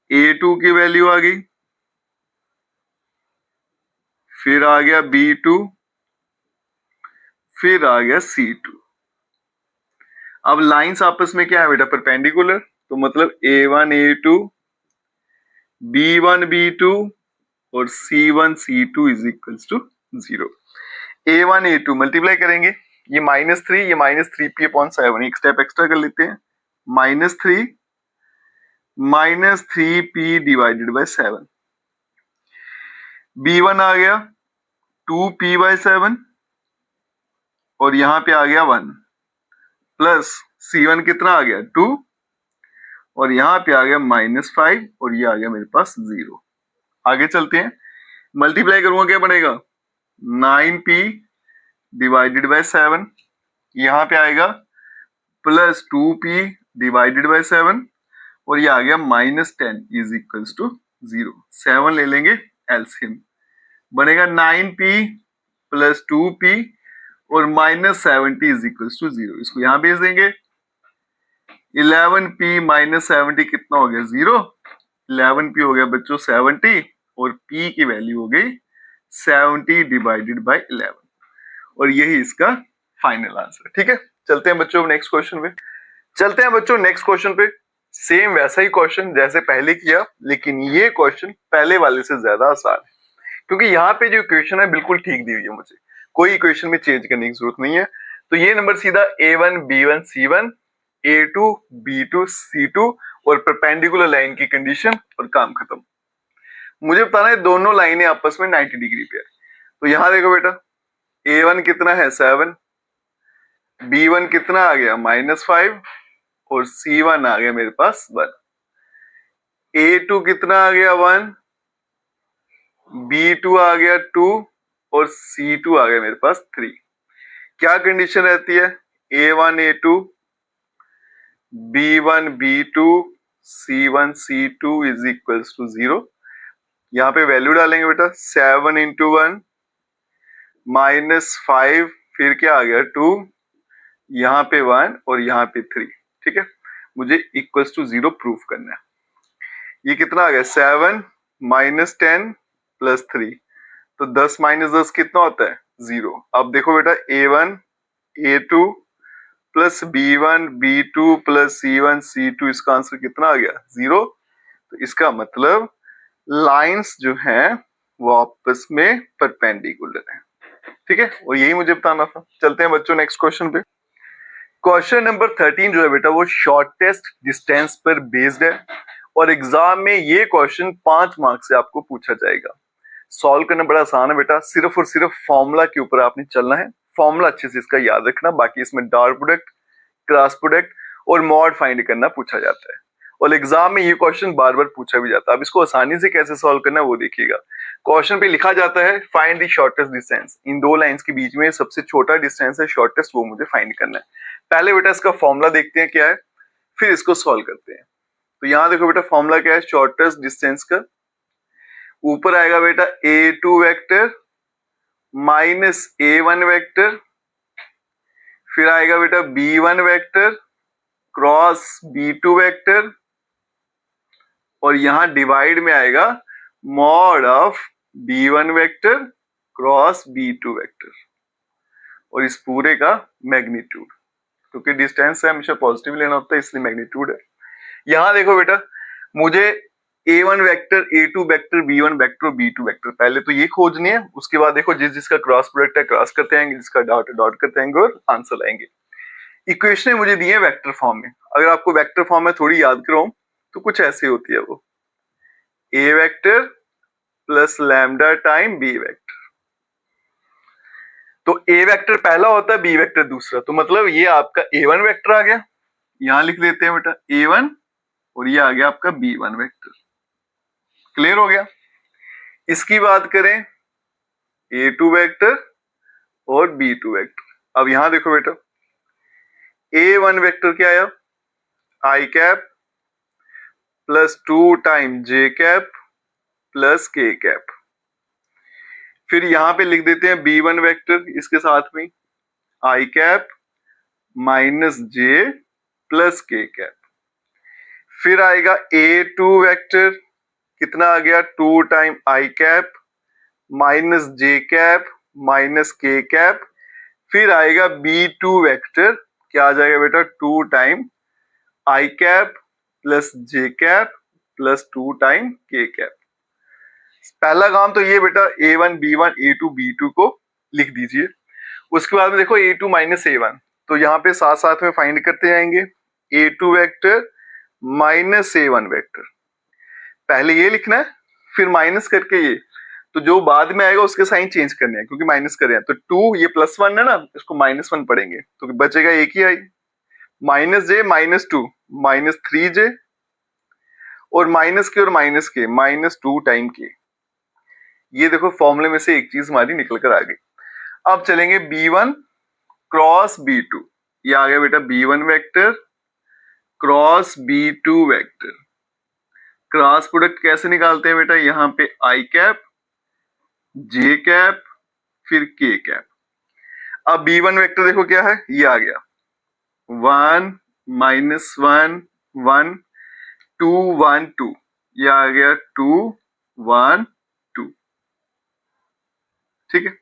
a2 की वैल्यू आ गई, फिर आ गया b2, फिर आ गया c2। अब लाइंस आपस में क्या है बेटा, परपेंडिकुलर, तो मतलब a1 a2 b1 b2 और c1 c2 is equals to 0। a1 a2 multiply करेंगे, ये माइनस 3 ये माइनस 3p अपॉन 7, एक स्टेप एक्स्ट्रा कर लेते हैं, minus 3 minus 3p divided by 7। b1 आ गया 2p बाय 7 और यहाँ पे आ गया 1 प्लस c1 कितना आ गया 2 और यहाँ पे आ गया माइनस 5 और ये आ गया मेरे पास 0। आगे चलते हैं, मल्टीप्लाई करूंगा क्या बनेगा 9p डिवाइडेड बाय 7, यहाँ पे आएगा प्लस 2p डिवाइडेड बाय 7 और ये आ गया माइनस 10 इज इक्वल्स टू 0। 7 ले लेंगे एलसीएम, बनेगा 9p प्लस 2p और माइनस 70 इज इक्वल्स टू 0। इसको यहां भेज देंगे, 11p माइनस 70 कितना हो गया 0, 11p हो गया बच्चों 70 और p की वैल्यू हो गई 70 डिवाइडेड बाय 11 और यही इसका फाइनल आंसर। ठीक है, चलते हैं बच्चों नेक्स्ट क्वेश्चन पे। चलते हैं बच्चों नेक्स्ट क्वेश्चन पे, सेम वैसा ही क्वेश्चन जैसे पहले किया, लेकिन ये क्वेश्चन पहले वाले से ज्यादा आसान है क्योंकि यहाँ पे जो इक्वेशन है बिल्कुल ठीक दी हुई है, मुझे कोई इक्वेशन में चेंज करने की जरूरत नहीं है। तो ये नंबर सीधा a1 b1 c1 a2 b2 c2 और परपेंडिकुलर लाइन की कंडीशन और काम खत्म। मुझे बताना है दोनों लाइनें आपस में 90 डिग्री पे है। तो यहां देखो बेटा a1 कितना है 7, b1 कितना आ गया माइनस 5 और c1 आ गया मेरे पास 1, a2 कितना आ गया 1, b2 आ गया 2 और c2 आ गया मेरे पास 3। क्या कंडीशन रहती है a1 a2 b1 b2 c1 c2 is equals to 0। यहाँ पे वैल्यू डालेंगे बेटा 7 इंटू 1 माइनस 5, फिर क्या आ गया 2, यहाँ पे 1 और यहाँ पे 3। ठीक है, मुझे इक्वल्स टू 0 प्रूफ करना है। ये कितना आ गया 7 माइनस 10 प्लस 3, तो 10 माइनस 10 कितना होता है 0। अब देखो बेटा a1 a2 plus B1 B2 plus C1 C2, इसका आंसर कितना आ गया? 0। तो इसका मतलब लाइंस जो हैं वो आपस में परपेंडिकुलर है। ठीक है, और यही मुझे बताना था। चलते हैं बच्चों नेक्स्ट क्वेश्चन पे। क्वेश्चन नंबर 13 जो है बेटा वो शॉर्टेस्ट डिस्टेंस पर बेस्ड है और एग्जाम में ये क्वेश्चन 5 मार्क्स से आपको पूछा जाएगा। सॉल्व करना बड़ा आसान है बेटा, सिर्फ और सिर्फ फॉर्मूला के ऊपर आपने चलना है। फॉर्मूला अच्छे से इसका याद रखना, बाकी इसमें डॉट प्रोडक्ट, क्रॉस प्रोडक्ट और मॉड फाइंड करना पूछा जाता है और एग्जाम में ये क्वेश्चन बार बार पूछा भी जाता है। अब इसको आसानी से कैसे सॉल्व करना है वो देखिएगा। क्वेश्चन पे लिखा जाता है फाइंड द शॉर्टेस्ट डिस्टेंस, इन दो लाइंस के बीच में सबसे छोटा डिस्टेंस है शॉर्टेस्ट, वो मुझे फाइंड करना है। पहले बेटा इसका फॉर्मूला देखते हैं क्या है, फिर इसको सॉल्व करते हैं। तो यहाँ देखो बेटा फॉर्मूला क्या है शॉर्टेस्ट डिस्टेंस का, ऊपर आएगा बेटा A2 vector minus A1 vector, फिर आएगा बेटा B1 vector cross B2 vector और यहां डिवाइड में आएगा mod of B1 vector cross B2 vector और इस पूरे का मैग्नीट्यूड, क्योंकि डिस्टेंस है हमेशा पॉजिटिव लेना होता है इसलिए मैग्नीट्यूड है। यहां देखो बेटा मुझे A1 vector A2 vector B1 vector B2 vector पहले तो ये खोजनी है, उसके बाद देखो जिस जिसका क्रॉस प्रोडक्ट है क्रॉस करते आएंगे, जिसका डॉट है डॉट करते आएंगे और आंसर आएंगे। इक्वेशन मुझे दी है वेक्टर फॉर्म में, अगर आपको वेक्टर फॉर्म में थोड़ी याद कराऊं तो कुछ ऐसे होती है वो A vector plus lambda time B vector. तो A वेक्टर पहला होता है B वेक्टर दूसरा, तो मतलब ये आपका A1 वेक्टर आ गया, यहां लिख देते हैं बेटा A1 और ये आ गया आपका B1 वेक्टर। क्लियर हो गया। इसकी बात करें A2 वेक्टर और B2 वेक्टर। अब यहां देखो बेटा A1 वेक्टर क्या आया I cap plus 2 time J cap plus K cap, फिर यहां पे लिख देते हैं B1 वेक्टर इसके साथ में I cap minus J plus K cap, फिर आएगा A2 वेक्टर कितना आ गया 2 time I cap minus J cap minus K cap, फिर आएगा B2 वेक्टर क्या आ जाएगा बेटा 2 time I cap plus J cap plus 2 time K cap. पहला काम तो ये बेटा A1 B1 A2 B2 को लिख दीजिए। उसके बाद में देखो A2 माइनस A1, तो यहाँ पे साथ साथ में फाइंड करते जाएंगे A2 vector minus A1 vector, पहले ये लिखना है फिर माइनस करके ये, तो जो बाद में आएगा उसके साइन चेंज करने हैं क्योंकि माइनस कर रहे हैं, तो 2 ये +1 है ना, इसको -1 पढ़ेंगे तो बचेगा एक ही i minus J minus 2 minus 3J और माइनस के और माइनस के माइनस 2 टाइम के। ये देखो फॉर्मूले में से एक चीज हमारी निकल कर आ गई। अब चलेंगे B1 क्रॉस B2, ये आ गया बेटा B1 vector cross B2 vector. Cross product कैसे निकालते हैं बेटा, यहाँ पे I कैप J कैप फिर K कैप। अब B1 वेक्टर देखो क्या है, ये आ गया 1 -1 1 2 1 2, ये आ गया 2 1 2। ठीक है,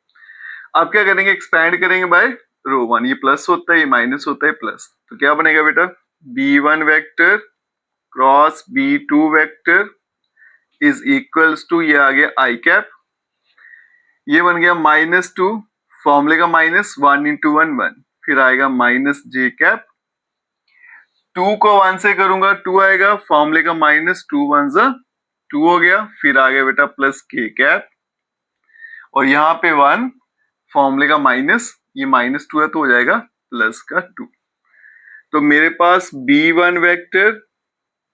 अब क्या करेंगे एक्सपैंड करेंगे बाय रो 1, ये प्लस होता है ये माइनस होता है प्लस, तो क्या बनेगा बेटा B1 vector cross B2 vector is equals to, ये आ गया I कैप, ये बन गया -2 फॉर्मूले का माइनस 1 इंटू 1 1, फिर आएगा माइनस J कैप, 2 को 1 से करूंगा 2 आएगा, फॉर्मूले का माइनस 2 1 2 हो गया, फिर आ गया बेटा प्लस K कैप और यहाँ पे 1 फॉर्मूले का माइनस, ये -2 है तो हो जाएगा प्लस का 2। तो मेरे पास B1 vector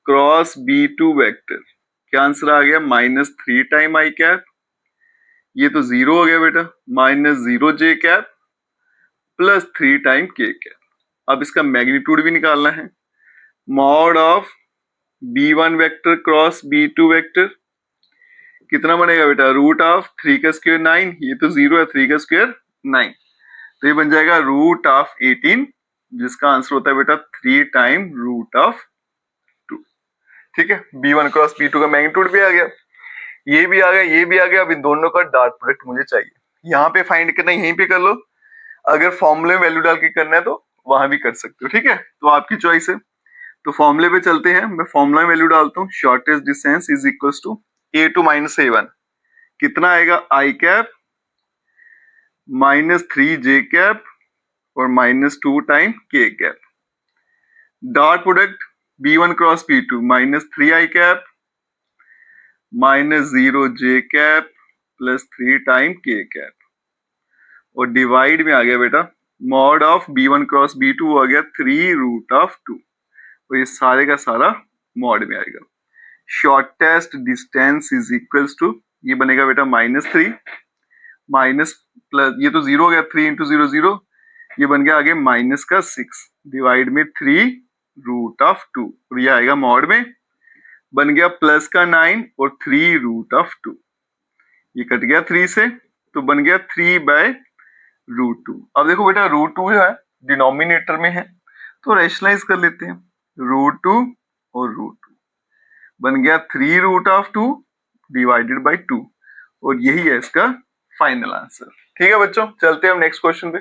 cross B2 vector क्या आंसर आ गया -3 टाइम I कैप, ये तो 0 हो गया बेटा -0 J cap plus 3 time K cap. अब इसका मैग्नीट्यूड भी निकालना है, mod of B1 vector cross B2 vector कितना बनेगा बेटा रूट ऑफ 3 का स्क्वायर 9, ये तो 0 है 3 का स्क्वायर 9, तो ये बन जाएगा रूट ऑफ 18 जिसका आंसर होता है बेटा 3 टाइम रूट ऑफ 2। ठीक है, B1 क्रॉस B2 का मैग्नीट्यूड भी आ गया, ये भी आ गया ये भी आ गया। अब इन दोनों का डॉट प्रोडक्ट मुझे चाहिए, यहाँ पे फाइंड करना है यहीं पे कर लो, अगर फॉर्मूले में वैल्यू डाल के करना है तो वहां भी कर सकते हो, ठीक है, तो आपकी चॉइस है। तो फॉर्मूले पे चलते हैं, मैं फॉर्मूला में वैल्यू डालता हूँ, shortest distance is equals to a2 minus a1, कितना आएगा i cap minus 3j cap और minus 2 time k cap, dot product b1 cross b2 minus 3i cap minus 0j cap plus 3 time k cap, और डिवाइड में आ गया बेटा mod of b1 cross b2 आ गया 3 रूट ऑफ 2, और ये सारे का सारा मॉड में आएगा। Shortest distance is equals to, ये बनेगा बेटा -3 माइनस प्लस, ये तो 0 हो गया, 3 इंटू 0 0, ये बन गया आगे माइनस का 6 डिवाइड में 3 रूट ऑफ 2, और ये आएगा मॉड में, बन गया प्लस का 9 और 3 रूट ऑफ 2, ये कट गया 3 से, तो बन गया 3 बाय रूट 2। अब देखो बेटा रूट 2 जो है डिनोमिनेटर में है, तो रेशनलाइज कर लेते हैं, रूट 2 और रूट 2 बन गया 3 रूट ऑफ 2 डिवाइडेड बाय 2, और यही है इसका फाइनल आंसर। ठीक है बच्चों, चलते हैं हम नेक्स्ट क्वेश्चन पे।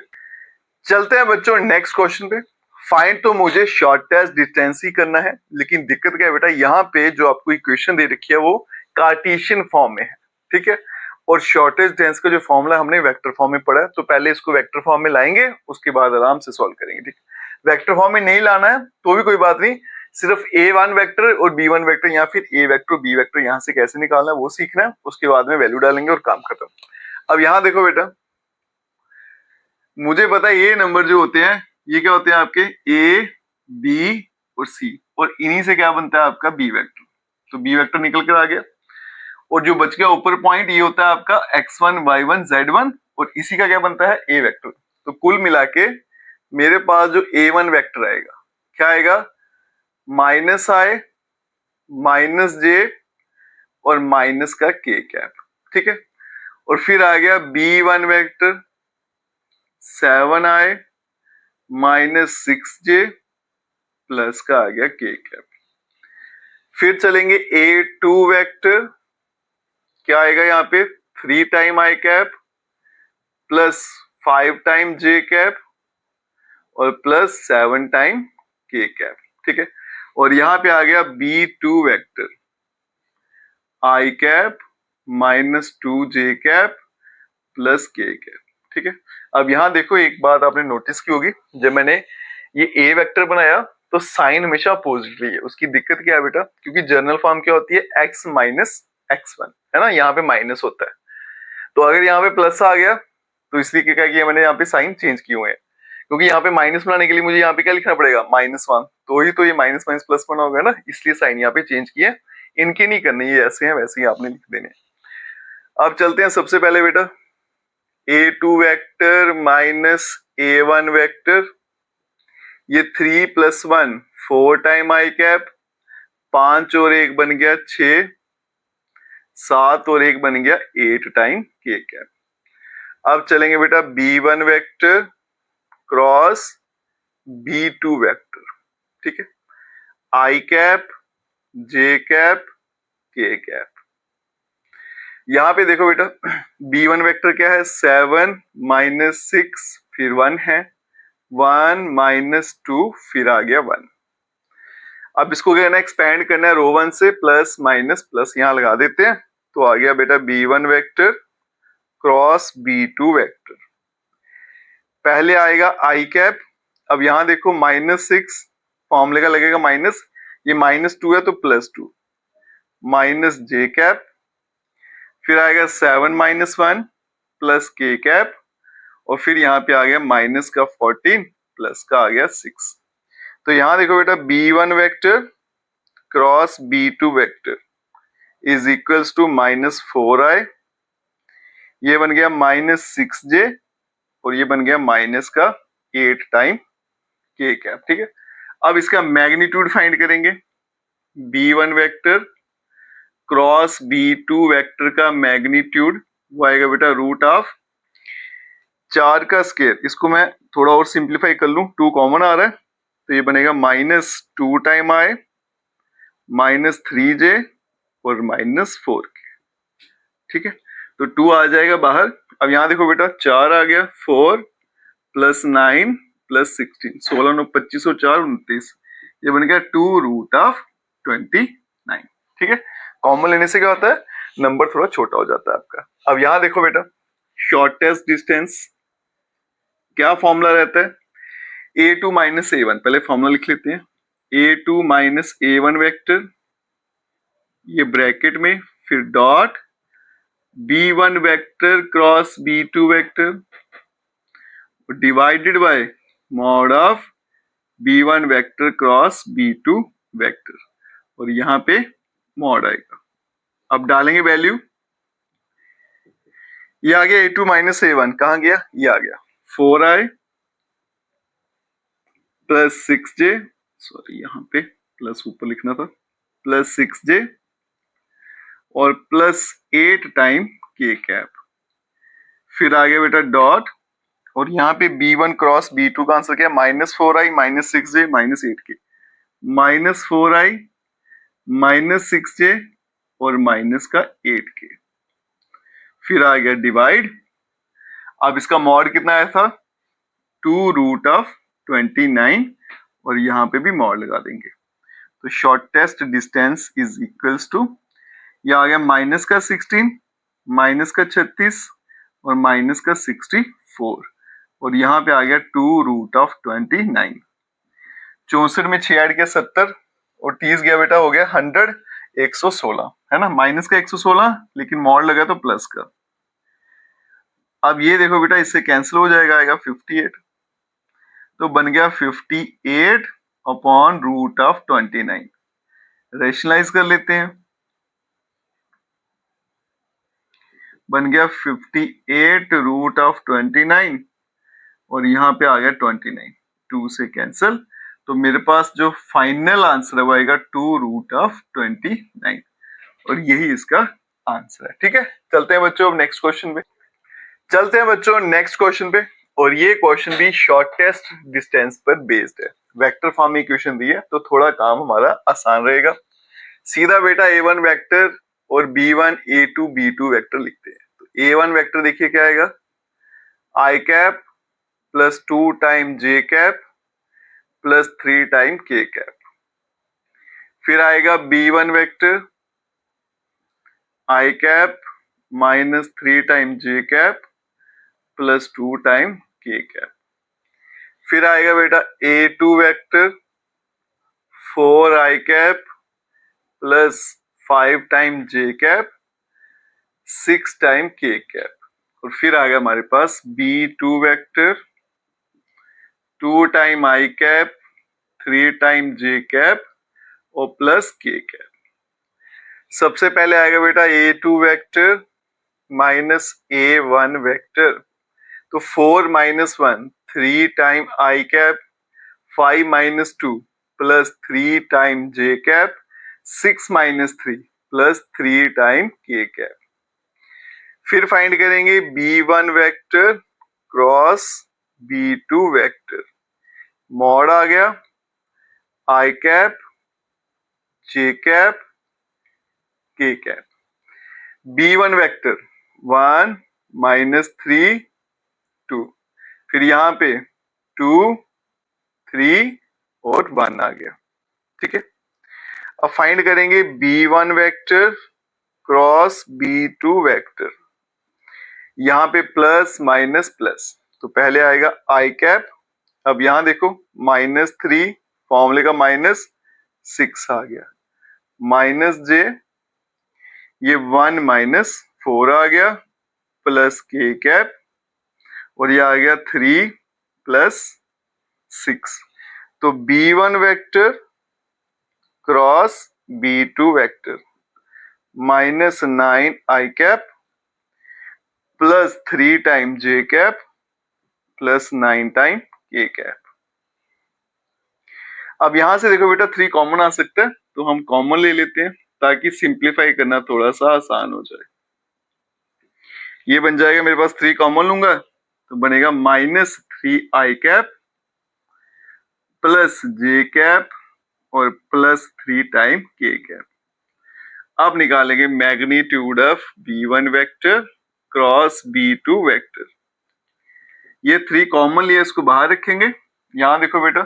चलते हैं बच्चों नेक्स्ट क्वेश्चन पे। फाइंड तो मुझे शॉर्टेस्ट डिस्टेंस ही करना है, लेकिन दिक्कत क्या है बेटा, यहाँ पे जो आपको इक्वेशन दे रखी है वो कार्टेशियन फॉर्म में है, ठीक है, और शॉर्टेस्ट डिस्टेंस का जो फॉर्मूला हमने वेक्टर फॉर्म में पढ़ा है, तो पहले इसको वेक्टर फॉर्म में लाएंगे, उसके बाद आराम से सॉल्व करेंगे, ठीक। वेक्टर फॉर्म में नहीं लाना है तो भी कोई बात नहीं, सिर्फ a1 वेक्टर और b1 वेक्टर या फिर a वेक्टर b वेक्टर यहाँ से कैसे निकालना है वो सीखना है, उसके बाद में वैल्यू डालेंगे और काम खत्म। अब यहाँ देखो बेटा, मुझे पता है ये नंबर जो होते हैं ये क्या होते हैं आपके a, b और c, और इन्हीं से क्या बनता है आपका b वेक्टर, तो b वेक्टर निकल कर आ गया, और जो बच गया ऊपर पॉइंट ये होता है आपका x1 y1 z1, और इसी का क्या बनता है a वेक्टर। तो कुल मिला के मेरे पास जो a1 वेक्टर आएगा क्या आएगा, माइनस i माइनस j और माइनस का k कैप, ठीक है, और फिर आ गया b1 vector 7i minus 6j plus का आ गया k कैप। फिर चलेंगे a2 वेक्टर, क्या आएगा यहाँ पे 3 time i cap plus 5 time j cap और प्लस 7 टाइम k कैप, ठीक है, और यहाँ पे आ गया b2 vector i cap minus 2j cap plus k cap, ठीक है। अब यहाँ देखो एक बात आपने नोटिस की होगी, जब मैंने ये a वेक्टर बनाया तो साइन हमेशा पॉजिटिव है, उसकी दिक्कत क्या है बेटा, क्योंकि जनरल फॉर्म क्या होती है x माइनस x1, है ना, यहाँ पे माइनस होता है, तो अगर यहाँ पे प्लस आ गया तो इसलिए क्या किया मैंने यहाँ पे साइन चेंज किए हुए हैं, क्योंकि यहाँ पे माइनस बनाने के लिए मुझे यहाँ पे क्या लिखना पड़ेगा -1, तो ही तो ये माइनस माइनस प्लस बना होगा ना, इसलिए साइन यहाँ पे चेंज किए, इनके नहीं करने, ये ऐसे हैं वैसे ही आपने लिख देने। अब चलते हैं सबसे पहले बेटा a2 vector minus a1 vector, ये 3 प्लस 1 4 टाइम i कैप, 5 और 1 बन गया 6, 7 और 1 बन गया 8 टाइम k कैप। अब चलेंगे बेटा b1 vector cross b2 vector, ठीक है, i cap j cap k cap. यहाँ पे देखो बेटा b1 वेक्टर क्या है 7 माइनस 6 फिर 1 है, 1 माइनस 2 फिर आ गया 1। अब इसको क्या करना है, एक्सपेंड करना है रो 1 से, प्लस माइनस प्लस यहाँ लगा देते हैं, तो आ गया बेटा b1 vector cross b2 vector. पहले आएगा i कैप, अब यहाँ देखो -6 फॉर्मूले का लगेगा माइनस, ये -2 है तो +2 माइनस j कैप, फिर आएगा 7 माइनस 1 प्लस k कैप, और फिर यहाँ पे आ गया माइनस का 14 प्लस का आ गया 6। तो यहाँ देखो बेटा b1 vector cross b2 vector is equals to -4i, ये बन गया -6j और ये बन गया माइनस का 8 टाइम k कैप, ठीक है। अब इसका मैग्नीट्यूड फाइंड करेंगे, b1 vector cross b2 vector का मैग्नीट्यूड वो आएगा बेटा रूट ऑफ 4 का स्क्वायर, इसको मैं थोड़ा और सिंप्लीफाई कर लूं, 2 कॉमन आ रहा है तो ये बनेगा -2 टाइम i माइनस 3j और -4k, ठीक है, तो 2 आ जाएगा बाहर। अब यहाँ देखो बेटा 4 आ गया, 4 प्लस 9 प्लस 16, 16 9 25 और 4 29, ये बन गया 2√29। ठीक है, कॉमन लेने से क्या होता है, नंबर थोड़ा छोटा हो जाता है आपका। अब यहां देखो बेटा, शॉर्टेस्ट डिस्टेंस क्या फॉर्मूला रहता है, a2 माइनस a1, पहले फॉर्मूला लिख लेते हैं, a2 माइनस a1 वेक्टर, ये ब्रैकेट में, फिर dot b1 vector cross b2 vector divided by mod of b1 vector cross b2 vector, और यहां पे मॉड आएगा। अब डालेंगे वैल्यू, ये आ गया a2 माइनस a1, कहां गया, ये आ गया 4i प्लस 6j, सॉरी यहां पे प्लस ऊपर लिखना था, प्लस 6j और प्लस 8 टाइम k कैप, फिर आ गया बेटा डॉट, और यहाँ पे b1 क्रॉस b2 का आंसर क्या है, -4i minus 6j minus 8k, -4i minus 6j और माइनस का 8k, फिर आ गया डिवाइड। अब इसका मॉड कितना आया था, 2√29, और यहाँ पे भी मॉड लगा देंगे, तो shortest distance is equals to, ये आ गया माइनस का 16, माइनस का 36 और माइनस का 64, और यहाँ पे आ गया 2√29। 64 में 6 ऐड किया 70 और 30 गया बेटा, हो गया 100, 116 है ना, माइनस का 116 लेकिन मॉड लगा तो प्लस का। अब ये देखो बेटा, इससे कैंसिल हो जाएगा, आएगा 58, तो बन गया 58 अपॉन √29। रेशनलाइज कर लेते हैं, बन गया 58√29 और यहाँ पे आ गया 29, 2 से कैंसिल, तो मेरे पास जो फाइनल आंसर है वो आएगा 2√29, और यही इसका आंसर है। ठीक है, चलते हैं बच्चों अब नेक्स्ट क्वेश्चन पे, चलते हैं बच्चों नेक्स्ट क्वेश्चन पे, और ये क्वेश्चन भी शॉर्टेस्ट डिस्टेंस पर बेस्ड है, वेक्टर फॉर्म में इक्वेशन दी है तो थोड़ा काम हमारा आसान रहेगा। सीधा बेटा a1 वेक्टर और b1 a2 b2 वेक्टर लिखते हैं, तो a1 वेक्टर देखिए क्या आएगा, i cap plus 2 time j cap plus 3 time k cap, फिर आएगा b1 vector i cap minus 3 time j cap plus 2 time k cap, फिर आएगा बेटा a2 vector 4i cap plus 5 time j cap 6 time k cap, और फिर आ गया हमारे पास b2 vector 2 time i cap 3 time j cap और प्लस k कैप। सबसे पहले आएगा बेटा a2 vector minus a1 vector, तो 4 minus 1 3 time i cap 5 minus 2 plus 3 time j cap 6 minus 3 plus 3 time k cap, फिर फाइंड करेंगे b1 vector cross b2 vector, mod आ गया i cap j cap k cap, b1 vector 1 minus 3 2, फिर यहाँ पे 2 3 और 1 आ गया। ठीक है, अब फाइंड करेंगे b1 vector cross b2 vector, यहाँ पे प्लस माइनस प्लस, तो पहले आएगा i कैप, अब यहां देखो -3 फॉर्मूले का -6 आ गया, माइनस j, ये 1 माइनस 4 आ गया प्लस k कैप, और ये आ गया 3 प्लस 6, तो b1 vector cross b2 vector -9 i cap plus 3 time j cap plus 9 time k cap. अब यहां से देखो बेटा 3 कॉमन आ सकता है, तो हम कॉमन ले लेते हैं ताकि सिंप्लीफाई करना थोड़ा सा आसान हो जाए। ये बन जाएगा मेरे पास 3 कॉमन लूंगा तो बनेगा -3i cap plus j cap और प्लस 3 टाइम k कैप। अब निकालेंगे magnitude of b1 vector cross b2 vector, ये 3 कॉमन लिए इसको बाहर रखेंगे, यहाँ देखो बेटा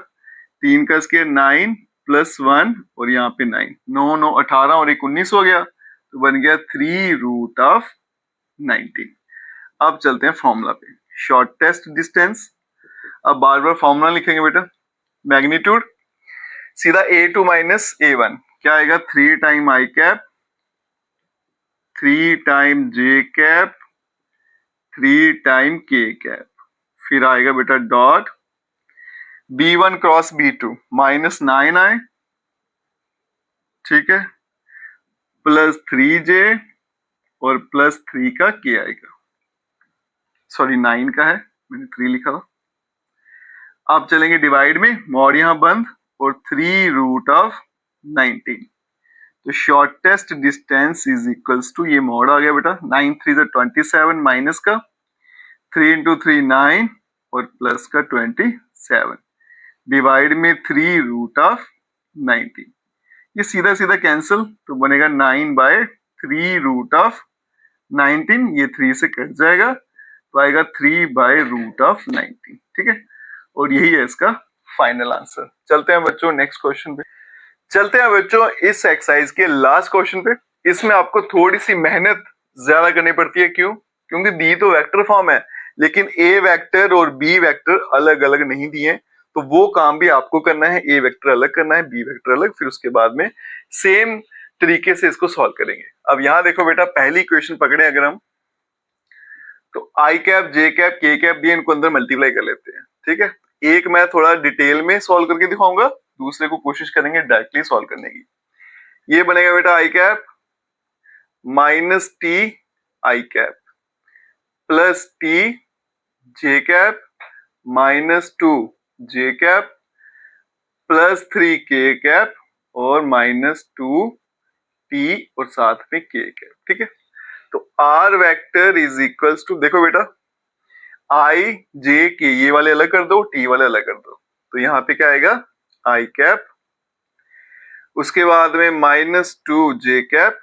3 का स्क्वायर 9 प्लस 1 और यहाँ पे 9, 9 9 18 और 1 19 हो गया, तो बन गया 3 रूट ऑफ 19। अब चलते हैं फॉर्मूला पे, शॉर्टेस्ट डिस्टेंस। अब बार बार फॉर्मूला लिखेंगे बेटा, मैग्नीट्यूड सीधा a2 माइनस a1 क्या आएगा, 3 time i cap, 3 time j cap, 3 time k cap, फिर आएगा बेटा dot b1 cross b2 minus 9i, ठीक है, प्लस 3j और प्लस 3 का k आएगा, सॉरी 9 का है, मैंने 3 लिखा था। अब चलेंगे डिवाइड में, मॉड यहां बंद और 3 रूट ऑफ 19, तो shortest distance is equals to, ये मॉड आ गया बेटा, 9 3 से 27 माइनस का 3 इंटू 3 9 और प्लस का 27 डिवाइड में 3 रूट ऑफ 19, ये सीधा सीधा कैंसिल, तो बनेगा 9 बाय 3 रूट ऑफ 19, ये 3 से कट जाएगा तो आएगा 3 बाय रूट ऑफ 19, ठीक है, और यही है इसका फाइनल आंसर। चलते हैं बच्चों नेक्स्ट क्वेश्चन पे, चलते हैं बच्चों इस एक्सरसाइज के लास्ट क्वेश्चन पे। इसमें आपको थोड़ी सी मेहनत ज्यादा करनी पड़ती है, क्यों, क्योंकि दी तो वेक्टर फॉर्म है लेकिन ए वेक्टर और बी वेक्टर अलग अलग नहीं दिए, तो वो काम भी आपको करना है, ए वेक्टर अलग करना है, बी वेक्टर अलग, फिर उसके बाद में सेम तरीके से इसको सॉल्व करेंगे। अब यहां देखो बेटा पहली इक्वेशन पकड़े अगर हम, तो आई कैप जे कैप के कैप दिए, इनको अंदर मल्टीप्लाई कर लेते हैं, ठीक है। एक मैं थोड़ा डिटेल में सॉल्व करके दिखाऊंगा, दूसरे को कोशिश करेंगे डायरेक्टली सॉल्व करने की। ये बनेगा बेटा i cap minus t i cap plus t j cap minus 2 j cap plus 3 k cap और माइनस 2 टी और साथ में के कैप, ठीक है। तो are vector is equals to, देखो बेटा आई जे के ये वाले अलग कर दो, टी वाले अलग कर दो, तो यहाँ पे क्या आएगा आई कैप, उसके बाद में माइनस 2 जे कैप,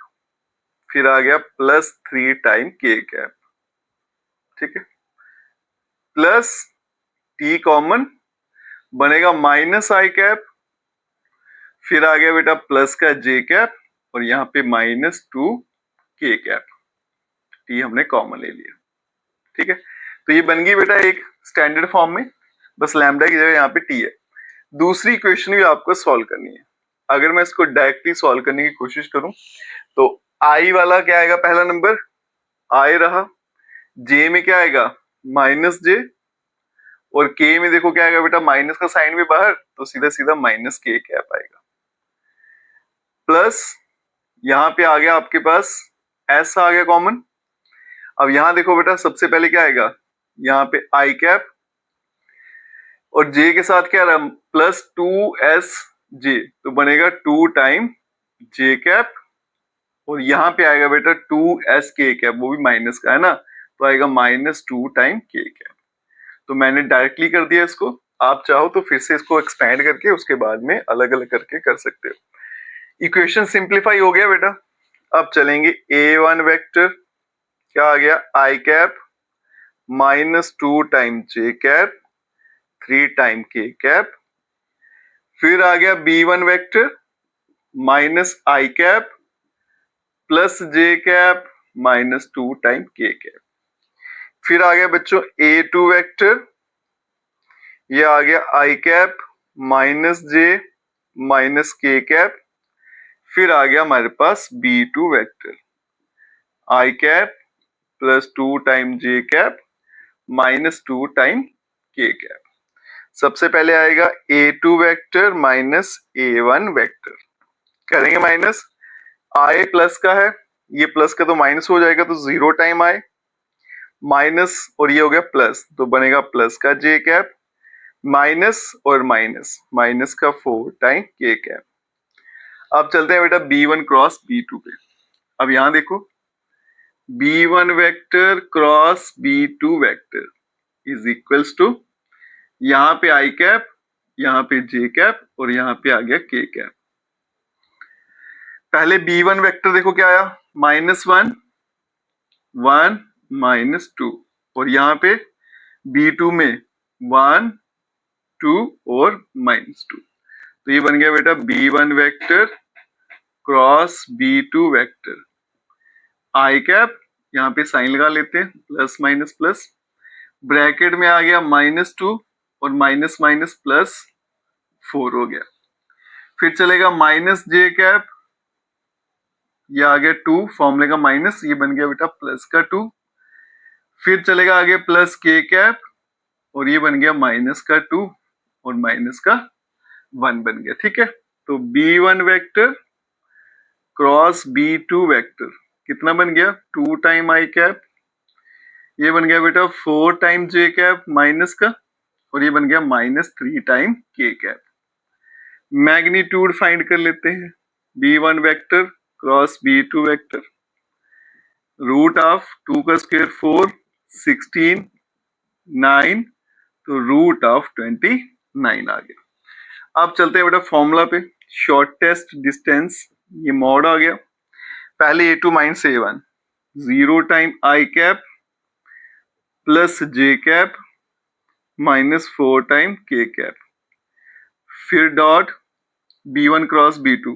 फिर आ गया प्लस 3 टाइम के कैप, ठीक है, प्लस टी कॉमन बनेगा माइनस आई कैप, फिर आ गया बेटा प्लस का जे कैप और यहाँ पे माइनस 2 के कैप, टी हमने कॉमन ले लिया, ठीक है। तो ये बन गई बेटा एक स्टैंडर्ड फॉर्म में, बस लैम्डा की जगह यहाँ पे टी है। दूसरी इक्वेशन भी आपको सॉल्व करनी है, अगर मैं इसको डायरेक्टली सॉल्व करने की कोशिश करूं तो आई वाला क्या आएगा, पहला नंबर आई रहा, जे में क्या आएगा माइनस जे, और के में देखो क्या आएगा बेटा माइनस का साइन भी बाहर, तो सीधा सीधा माइनस के कैप आएगा, प्लस यहाँ पे आ गया आपके पास एस आ गया कॉमन। अब यहां देखो बेटा सबसे पहले क्या आएगा, यहाँ पे आई कैप और जे के साथ क्या रहा प्लस 2s जे, तो बनेगा 2 टाइम जे कैप, और यहाँ पे आएगा बेटा 2s के कैप, वो भी माइनस का है ना, तो आएगा माइनस 2 टाइम के कैप। तो मैंने डायरेक्टली कर दिया इसको, आप चाहो तो फिर से इसको एक्सपैंड करके उसके बाद में अलग अलग करके कर सकते हो। इक्वेशन सिंप्लीफाई हो गया बेटा। अब चलेंगे a1 वेक्टर क्या आ गया आई कैप माइनस 2 टाइम जे कैप 3 टाइम के कैप, फिर आ गया b1 vector minus i cap plus J cap minus 2 time k cap, फिर आ गया बच्चों a2 वेक्टर, ये आ गया आई कैप माइनस जे माइनस के कैप, फिर आ गया हमारे पास b2 vector i cap plus 2 time J cap minus 2 time k cap. सबसे पहले आएगा a2 vector minus a1 vector, करेंगे माइनस, आई प्लस का है, ये प्लस का तो माइनस हो जाएगा, तो 0 टाइम आई माइनस और ये हो गया प्लस, तो बनेगा प्लस का जे कैप माइनस और माइनस, माइनस का 4 टाइम के कैप। अब चलते हैं बेटा b1 क्रॉस b2 पे। अब यहां देखो b1 vector cross b2 vector is equals to, यहाँ पे आई कैप, यहाँ पे जे कैप और यहाँ पे आ गया के कैप। पहले b1 वेक्टर देखो क्या आया माइनस 1 1 माइनस 2, और यहाँ पे b2 में 1 2 और -2। तो ये बन गया बेटा b1 vector cross b2 vector. I cap यहाँ पे साइन लगा लेते हैं, प्लस माइनस प्लस, ब्रैकेट में आ गया -2 और माइनस माइनस प्लस 4 हो गया। फिर चलेगा माइनस जे कैप, ये आ गया 2, फॉर्मूले का माइनस, ये बन गया बेटा प्लस का 2। फिर चलेगा आगे प्लस के कैप और ये बन गया माइनस का 2 और माइनस का 1 बन गया। ठीक है, तो b1 vector cross b2 vector कितना बन गया 2 टाइम आई कैप, ये बन गया बेटा 4 टाइम जे कैप माइनस का, और ये बन गया -3 time k cap. Magnitude find कर लेते हैं, b1 vector cross b2 vector, root of 2 का स्क्वायर 4, 16, 9, तो रूट ऑफ 29 आ गया। अब चलते हैं बेटा फॉर्मूला पे, शॉर्टेस्ट डिस्टेंस, ये मॉड आ गया, पहले a2 minus a1, 0 time I cap plus J cap -4 time k cap, फिर dot b1 cross b2,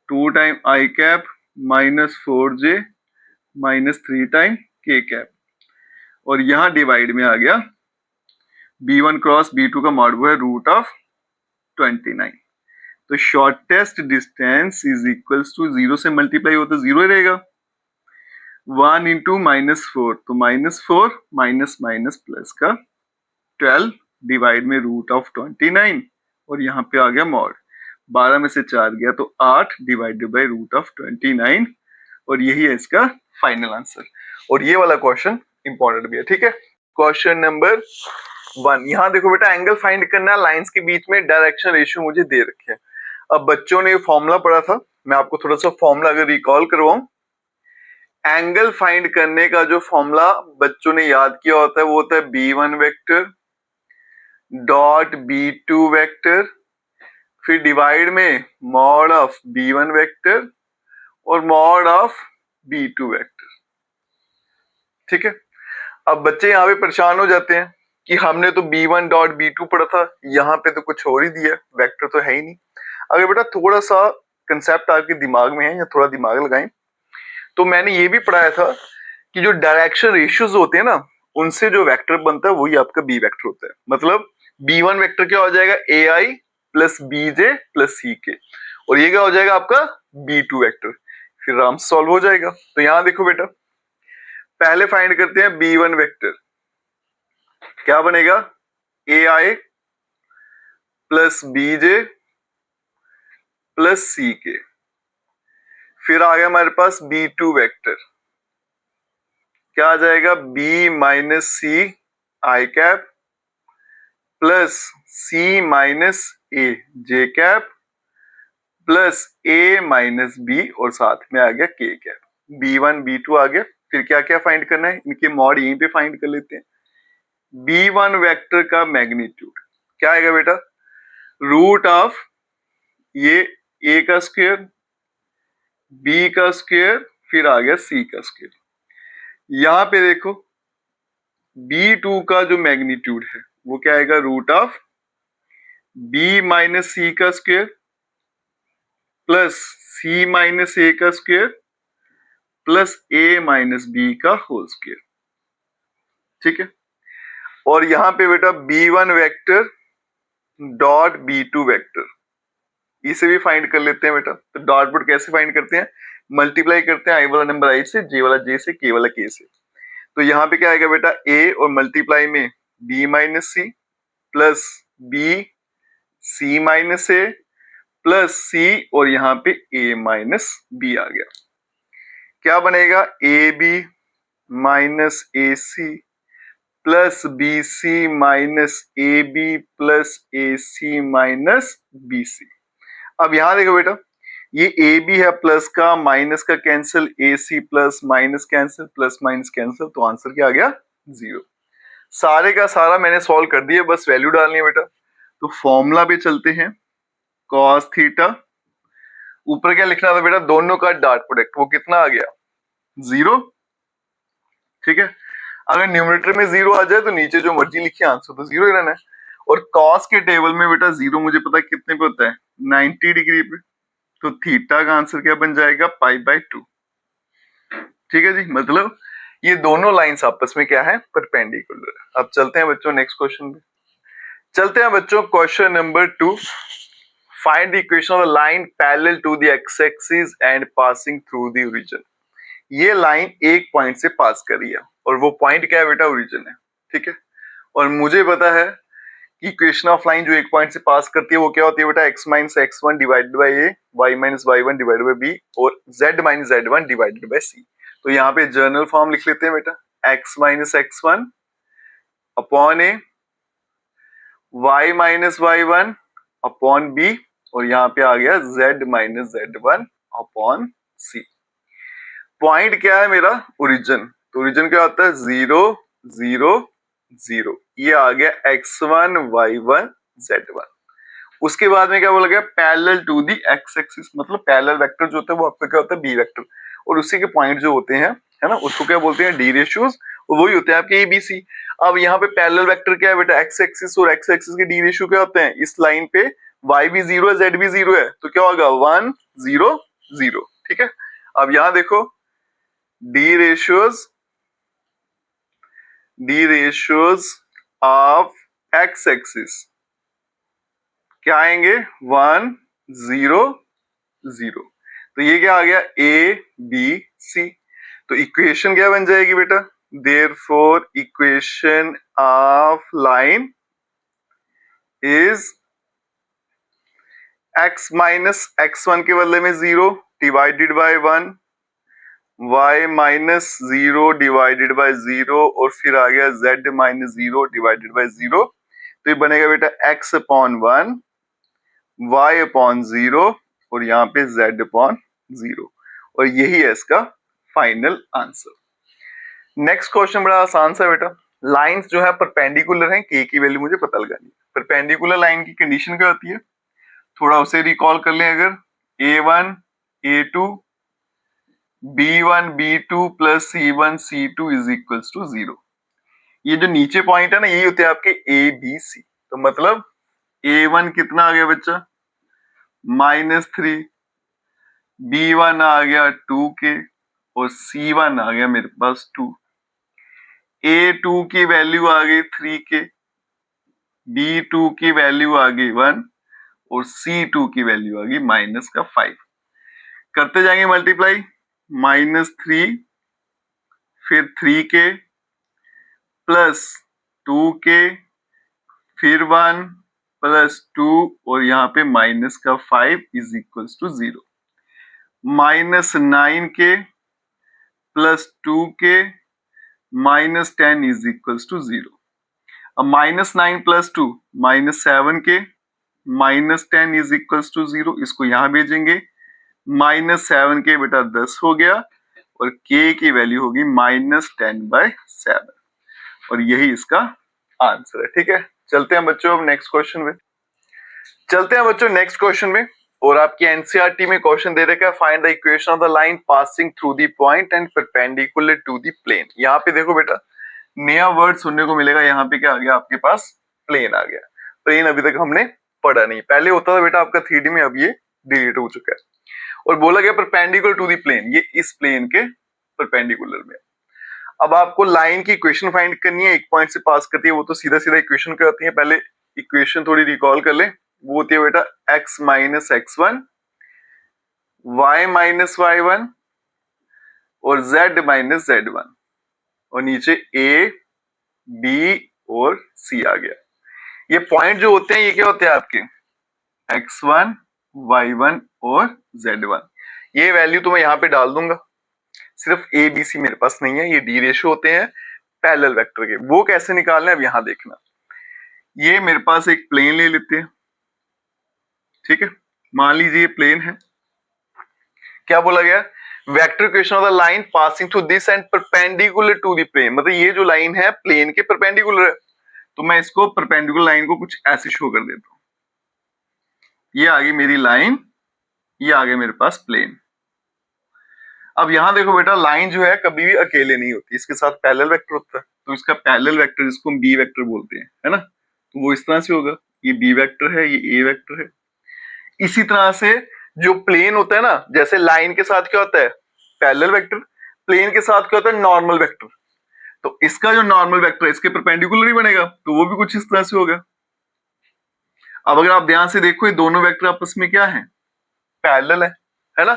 2 time I cap -4j -3 time k cap, और यहां डिवाइड में आ गया b1 क्रॉस b2 का मॉड वो है रूट ऑफ 29। तो shortest distance is equals to 0 से मल्टीप्लाई हो तो 0 ही रहेगा, 1 इंटू -4, तो -4 माइनस माइनस प्लस का 12 डिवाइड में रूट ऑफ 29, और यहाँ पे आ गया मॉड, 12 में से 4 गया तो 8 डिवाइडेड बाय रूट ऑफ 29, और यही है इसका फाइनल आंसर। और ये वाला क्वेश्चन इंपॉर्टेंट भी है। ठीक है, क्वेश्चन नंबर 1, यहाँ देखो बेटा एंगल फाइंड करना है, लाइंस के बीच में डायरेक्शन रेशियो मुझे दे रखे हैं। अब बच्चों ने फॉर्मूला पढ़ा था, मैं आपको थोड़ा सा फॉर्मूला अगर रिकॉल करवाऊं, एंगल फाइंड करने का जो फॉर्मूला बच्चों ने याद किया होता है वो होता है b1 vector dot b2 vector, फिर डिवाइड में मॉड ऑफ b1 वेक्टर और मॉड ऑफ b2 वेक्टर। ठीक है, अब बच्चे यहाँ पे परेशान हो जाते हैं कि हमने तो b1 डॉट b2 पढ़ा था, यहाँ पे तो कुछ और ही दिया, वेक्टर तो है ही नहीं। अगर बेटा थोड़ा सा कंसेप्ट आपके दिमाग में है या थोड़ा दिमाग लगाएं, तो मैंने ये भी पढ़ाया था कि जो डायरेक्शन रेशियोज होते हैं ना, उनसे जो वेक्टर बनता है वही आपका बी वेक्टर होता है। मतलब b1 वेक्टर क्या हो जाएगा ai plus bj plus ck, और ये क्या हो जाएगा आपका b2 वेक्टर, फिर आराम से सॉल्व हो जाएगा। तो यहां देखो बेटा, पहले फाइंड करते हैं b1 वेक्टर, क्या बनेगा ai plus bj plus ck, फिर आ गया हमारे पास b2 वेक्टर, क्या आ जाएगा b minus C I cap plus c minus A J cap plus a minus b, और साथ में आ गया k कैप। b1 b2 आ गया, फिर क्या क्या फाइंड करना है, इनके मॉड यहीं पे फाइंड कर लेते हैं। b1 वेक्टर का मैग्नीट्यूड क्या आएगा बेटा, रूट ऑफ ये a का स्क्वायर b का स्क्वायर फिर आ गया c का स्क्वायर। यहां पे देखो b2 का जो मैग्नीट्यूड है वो क्या आएगा, root of b minus C का square plus c minus A का square plus a minus B का होल स्क्वायर। ठीक है, और यहां पे बेटा b1 vector dot b2 vector, इसे भी फाइंड कर लेते हैं बेटा। तो डॉट प्रोडक्ट कैसे फाइंड करते हैं, मल्टीप्लाई करते हैं आई वाला नंबर आई से, जे वाला जे से, के वाला के से। तो यहाँ पे क्या आएगा बेटा a, और मल्टीप्लाई में b minus c plus b c minus a plus c, और यहाँ पे a माइनस बी आ गया। क्या बनेगा a b minus a c plus b c minus a b plus a c minus b c. अब यहां देखो बेटा, ये ए बी है प्लस का, माइनस का cancel, a c plus minus cancel, plus minus cancel, तो आंसर क्या आ गया 0। सारे का सारा मैंने सॉल्व कर दिया, बस वैल्यू डालनी है बेटा। तो फॉर्मूला पे चलते हैं, कॉस थीटा, ऊपर क्या लिखना था बेटा, दोनों का डॉट प्रोडक्ट, वो कितना आ गया 0। ठीक है, अगर न्यूमरेटर में 0 आ जाए तो नीचे जो मर्जी लिखिए आंसर तो 0 ही रहना है, और कॉस के टेबल में बेटा जीरो मुझे पता है कितने पे होता है, 90 डिग्री पे। तो थीटा का आंसर क्या बन जाएगा, π/2। ठीक है जी, मतलब ये दोनों लाइंस आपस में क्या है, परपेंडिकुलर। अब चलते हैं बच्चों नेक्स्ट क्वेश्चन पे। चलते हैं बच्चों question number 2। Find the equation of the line parallel to the X axis and passing through the origin. ये लाइन एक पॉइंट से पास कर रही है और वो पॉइंट क्या है बेटा, ओरिजिन है। ठीक है, और मुझे पता है कि इक्वेशन ऑफ लाइन जो एक पॉइंट से पास करती है वो क्या होती है बेटा, x minus x1 divided by a, y minus y1 divided by b और z minus z1 divided by c. तो यहाँ पे जर्नल फॉर्म लिख लेते हैं बेटा, x minus x1 upon A, y minus y1 upon B और यहाँ पे आ गया z minus z1 upon C. Point क्या है मेरा, ओरिजिन। तो ओरिजिन क्या होता है, 0 0 0। ये आ गया x1 y1 z1। उसके बाद में क्या बोला गया, parallel to the X axis, मतलब पैरेलल वेक्टर जो होता है वो आपका क्या होता है, बी वेक्टर। और उसी के पॉइंट जो होते हैं, है ना, उसको क्या बोलते हैं, डी रेशियोज। वही होते हैं आपके एबीसी। अब यहाँ पे पैरेलल वेक्टर क्या है बेटा, एक्स एक्सिस, और एक्स एक्सिस के डी रेशियो क्या होते हैं, इस लाइन पे y भी 0 है, z भी 0 है, तो क्या होगा 1 0 0। ठीक है, अब यहाँ देखो D ratios of x axis क्या आएंगे, 1 0 0। तो ये क्या आ गया, ए बी सी। तो इक्वेशन क्या बन जाएगी बेटा, therefore equation of line is x minus x1 के बदले में 0 divided by 1, y minus 0 divided by 0 और फिर आ गया z माइनस 0 डिवाइडेड बाय 0। तो ये बनेगा बेटा x अपॉन 1, y अपॉन 0 और यहाँ पे z अपॉन 0, और यही है इसका फाइनल आंसर। नेक्स्ट क्वेश्चन बड़ा आसान सा बेटा। लाइंस जो है परपेंडिकुलर हैं, k की वैल्यू मुझे पता लगानी है। परपेंडिकुलर लाइन की कंडीशन क्या होती है, थोड़ा उसे रिकॉल कर लें। अगर a1 a2 b1 b2 plus c1 c2 is equals to 0। ये जो नीचे पॉइंट है ना, यही होते हैं आपके a b c। तो मतलब a1 कितना आ गया बच्चा, -3, b1 आ गया 2k और c1 आ गया मेरे पास 2। a2 की वैल्यू आ गई 3k, b2 की वैल्यू आ गई 1 और c2 की वैल्यू आ गई -5। करते जाएंगे मल्टीप्लाई, -3 फिर 3k प्लस 2k फिर 1 प्लस 2 और यहाँ पे -5 is equals to 0। -9k plus 2k -10 is equals to 0। अब -9 plus 2 -7k -10 is equals to 0। इसको यहाँ भेजेंगे, -7k बेटा 10 हो गया और k की वैल्यू होगी -10/7 और यही इसका आंसर है। ठीक है, चलते हैं बच्चों अब नेक्स्ट क्वेश्चन में। चलते हैं बच्चों नेक्स्ट क्वेश्चन में, और आपकी एनसीईआरटी में क्वेश्चन दे रखा है, find the equation of the line passing through the point and perpendicular to the plane. यहाँ पे देखो बेटा नया वर्ड सुनने को मिलेगा, यहाँ पे क्या आ गया आपके पास, प्लेन आ गया। प्लेन अभी तक हमने पढ़ा नहीं, पहले होता था बेटा आपका 3D में, अब ये डिलीट हो चुका है। और बोला गया परपेंडिकुलर टू द प्लेन, ये इस प्लेन के परपेंडिकुलर में। अब आपको लाइन की इक्वेशन फाइंड करनी है, एक पॉइंट से पास करती है, वो तो सीधा सीधा इक्वेशन क्या होती है, पहले इक्वेशन थोड़ी रिकॉल कर ले। वो होती है बेटा x minus x1, y minus y1 और z माइनस z1 और नीचे a b और c आ गया। ये पॉइंट जो होते हैं ये क्या होते हैं आपके, x1 y1 और z1। ये वैल्यू तो मैं यहाँ पे डाल दूंगा, सिर्फ ए बी सी मेरे पास नहीं है, ये डी रेशियो होते हैं पैरेलल वेक्टर के। वो कैसे निकालना है अब यहाँ देखना। ये मेरे पास एक प्लेन ले लेते हैं, ठीक है, मान लीजिए प्लेन है। क्या बोला गया, vector equation of the line passing through this and perpendicular to the plane, मतलब ये जो लाइन है प्लेन के परपेंडिकुलर है। तो मैं इसको परपेंडिकुलर लाइन को कुछ ऐसे शो कर देता हूं, ये आ गई मेरी लाइन, ये आ गया मेरे पास प्लेन। अब यहां देखो बेटा लाइन जो है कभी भी अकेले नहीं होती, इसके साथ पैरेलल वेक्टर होता है। तो इसका पैरेलल वेक्टर जिसको हम बी वेक्टर बोलते हैं, है ना, तो वो इस तरह से होगा, ये बी वेक्टर है, ये ए वेक्टर है। इसी तरह से जो प्लेन होता है ना, जैसे लाइन के साथ क्या होता है पैरेलल वेक्टर, प्लेन के साथ क्या होता है नॉर्मल वेक्टर। तो इसका जो नॉर्मल वेक्टर है इसके परपेंडिकुलर ही बनेगा, तो वो भी कुछ इस तरह से होगा। अब अगर आप ध्यान से देखो ये दोनों वेक्टर आपस में क्या है, पैरेलल है ना।